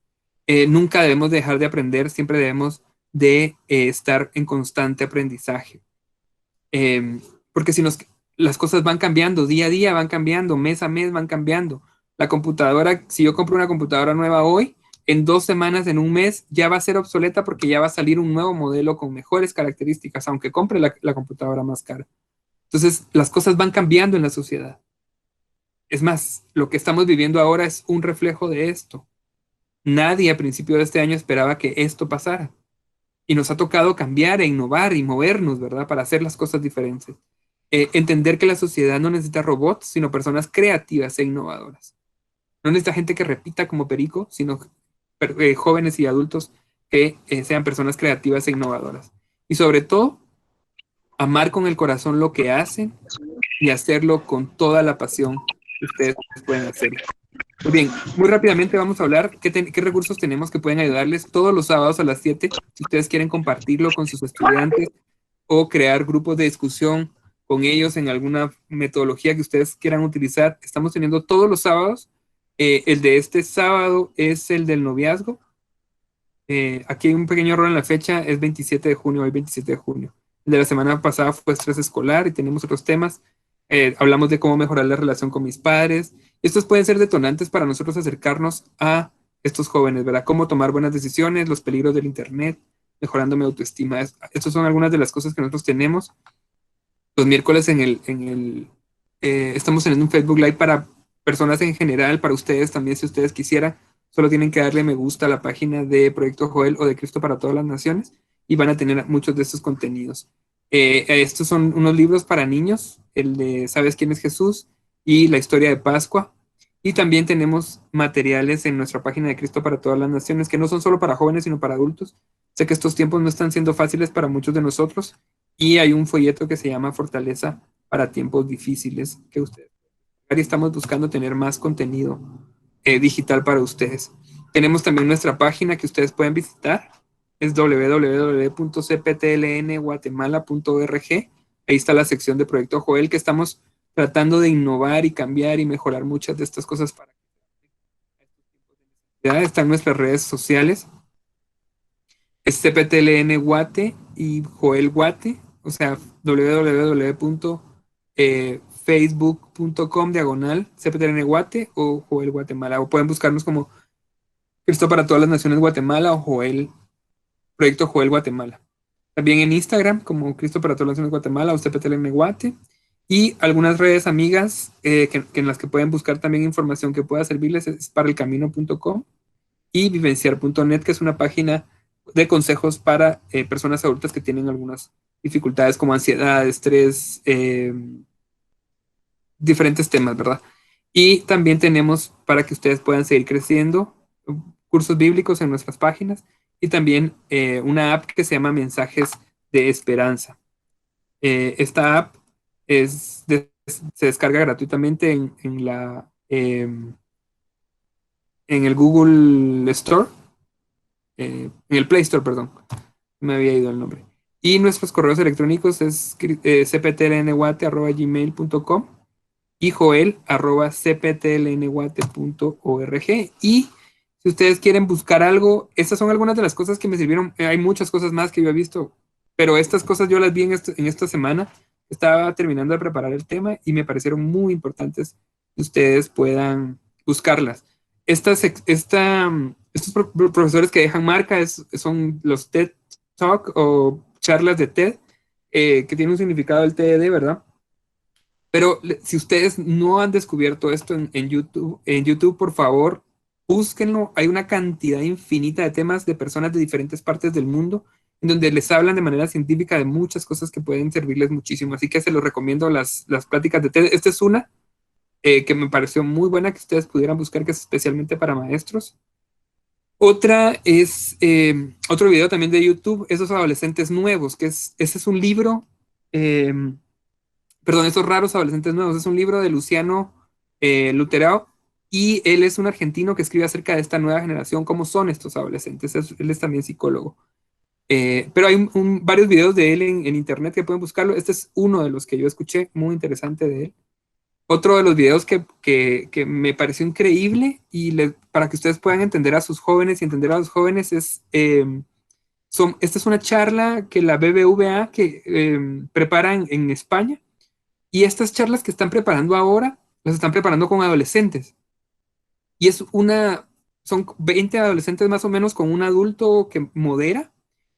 Nunca debemos dejar de aprender, siempre debemos de estar en constante aprendizaje. Porque las cosas van cambiando, día a día van cambiando, mes a mes van cambiando. La computadora, si yo compro una computadora nueva hoy, en 2 semanas, en un mes, ya va a ser obsoleta porque ya va a salir un nuevo modelo con mejores características, aunque compre la computadora más cara. Entonces, las cosas van cambiando en la sociedad. Es más, lo que estamos viviendo ahora es un reflejo de esto. Nadie a principio de este año esperaba que esto pasara. Y nos ha tocado cambiar e innovar y movernos, ¿verdad? Para hacer las cosas diferentes. Entender que la sociedad no necesita robots, sino personas creativas e innovadoras. No necesita gente que repita como perico, sino jóvenes y adultos que sean personas creativas e innovadoras. Y sobre todo, amar con el corazón lo que hacen y hacerlo con toda la pasión que ustedes pueden hacer. Muy bien, muy rápidamente vamos a hablar qué recursos tenemos que pueden ayudarles todos los sábados a las 7, si ustedes quieren compartirlo con sus estudiantes o crear grupos de discusión con ellos en alguna metodología que ustedes quieran utilizar. Estamos teniendo todos los sábados. El de este sábado es el del noviazgo. Aquí hay un pequeño error en la fecha, es 27 de junio, hoy 27 de junio. El de la semana pasada fue estrés escolar y tenemos otros temas. Hablamos de cómo mejorar la relación con mis padres. Estos pueden ser detonantes para nosotros acercarnos a estos jóvenes, ¿verdad? Cómo tomar buenas decisiones, los peligros del internet, mejorando mi autoestima. Estas son algunas de las cosas que nosotros tenemos. Los miércoles estamos teniendo un Facebook Live para personas en general, para ustedes también, si ustedes quisieran. Solo tienen que darle me gusta a la página de Proyecto Joel o de Cristo para todas las naciones y van a tener muchos de estos contenidos. Estos son unos libros para niños, el de ¿Sabes quién es Jesús? Y la historia de Pascua. Y también tenemos materiales en nuestra página de Cristo para todas las naciones, que no son solo para jóvenes, sino para adultos. Sé que estos tiempos no están siendo fáciles para muchos de nosotros. Y hay un folleto que se llama Fortaleza para tiempos difíciles que ustedes. Y estamos buscando tener más contenido digital para ustedes. Tenemos también nuestra página que ustedes pueden visitar. Es www.cptlnguatemala.org. Ahí está la sección de Proyecto Joel, que estamos tratando de innovar y cambiar y mejorar muchas de estas cosas para que están nuestras redes sociales. Es CPTLN Guate y Joel Guate, o sea, www.facebook.com/CPTLN Guate o Joel Guatemala. O pueden buscarnos como Cristo para todas las naciones Guatemala o Proyecto Joel Guatemala. También en Instagram como Cristo para todas las naciones Guatemala o CPTLN Guate. Y algunas redes amigas en las que pueden buscar también información que pueda servirles es paraelcamino.com y vivenciar.net, que es una página de consejos para personas adultas que tienen algunas dificultades como ansiedad, estrés, diferentes temas, ¿verdad? Y también tenemos para que ustedes puedan seguir creciendo cursos bíblicos en nuestras páginas y también una app que se llama Mensajes de Esperanza. Esta app se descarga gratuitamente en el Google Store, en el Play Store, perdón, me había ido el nombre. Y nuestros correos electrónicos es cptlnguate@gmail.com y joel@cptlnguate.org. Y si ustedes quieren buscar algo, estas son algunas de las cosas que me sirvieron. Hay muchas cosas más que yo he visto, pero estas cosas yo las vi en esta semana. Estaba terminando de preparar el tema y me parecieron muy importantes que ustedes puedan buscarlas. Estos profesores que dejan marca son los TED Talk o charlas de TED, que tiene un significado el TED, ¿verdad? Pero si ustedes no han descubierto esto en YouTube, por favor, búsquenlo. Hay una cantidad infinita de temas de personas de diferentes partes del mundo en donde les hablan de manera científica de muchas cosas que pueden servirles muchísimo. Así que se los recomiendo las pláticas de TED. Esta es una que me pareció muy buena que ustedes pudieran buscar, que es especialmente para maestros. Otra es otro video también de YouTube, Esos adolescentes nuevos, ese es un libro, perdón, Esos raros adolescentes nuevos, es un libro de Luciano Luterao, y él es un argentino que escribe acerca de esta nueva generación, cómo son estos adolescentes. Él es también psicólogo. Pero hay varios videos de él en internet que pueden buscarlo. Este es uno de los que yo escuché, muy interesante de él. Otro de los videos que me pareció increíble para que ustedes puedan entender a sus jóvenes y entender a los jóvenes esta es una charla que la BBVA prepara en España, y estas charlas que están preparando ahora las están preparando con adolescentes, y son 20 adolescentes más o menos con un adulto que modera,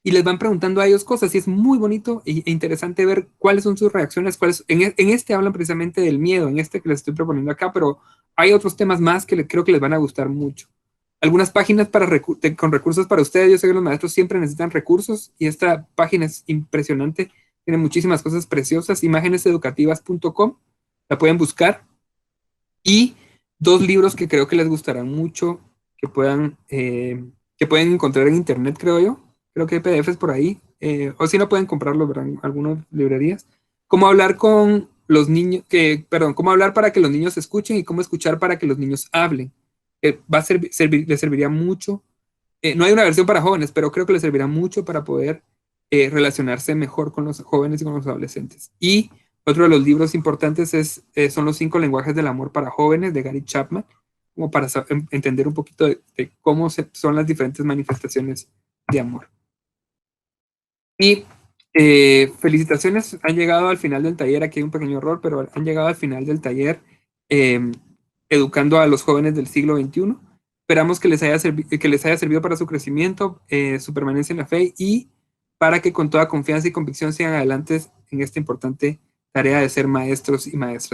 y les van preguntando a ellos cosas, y es muy bonito e interesante ver cuáles son sus reacciones. En este hablan precisamente del miedo, en este que les estoy proponiendo acá, pero hay otros temas más que creo que les van a gustar mucho. Algunas páginas con recursos para ustedes. Yo sé que los maestros siempre necesitan recursos, y esta página es impresionante, tiene muchísimas cosas preciosas. Imageneseducativas.com, la pueden buscar. Y 2 libros que creo que les gustarán mucho, que pueden encontrar en internet, creo yo. Creo que hay PDFs por ahí, o si no pueden comprarlo, ¿verdad? En algunas librerías. Cómo hablar con los niños, cómo hablar para que los niños escuchen y cómo escuchar para que los niños hablen. Les serviría mucho. No hay una versión para jóvenes, pero creo que les servirá mucho para poder relacionarse mejor con los jóvenes y con los adolescentes. Y otro de los libros importantes son los 5 lenguajes del amor para jóvenes, de Gary Chapman, como para entender un poquito de cómo son las diferentes manifestaciones de amor. Y felicitaciones, han llegado al final del taller. Aquí hay un pequeño error, pero han llegado al final del taller educando a los jóvenes del siglo XXI. Esperamos que les haya servido para su crecimiento, su permanencia en la fe, y para que con toda confianza y convicción sigan adelante en esta importante tarea de ser maestros y maestras.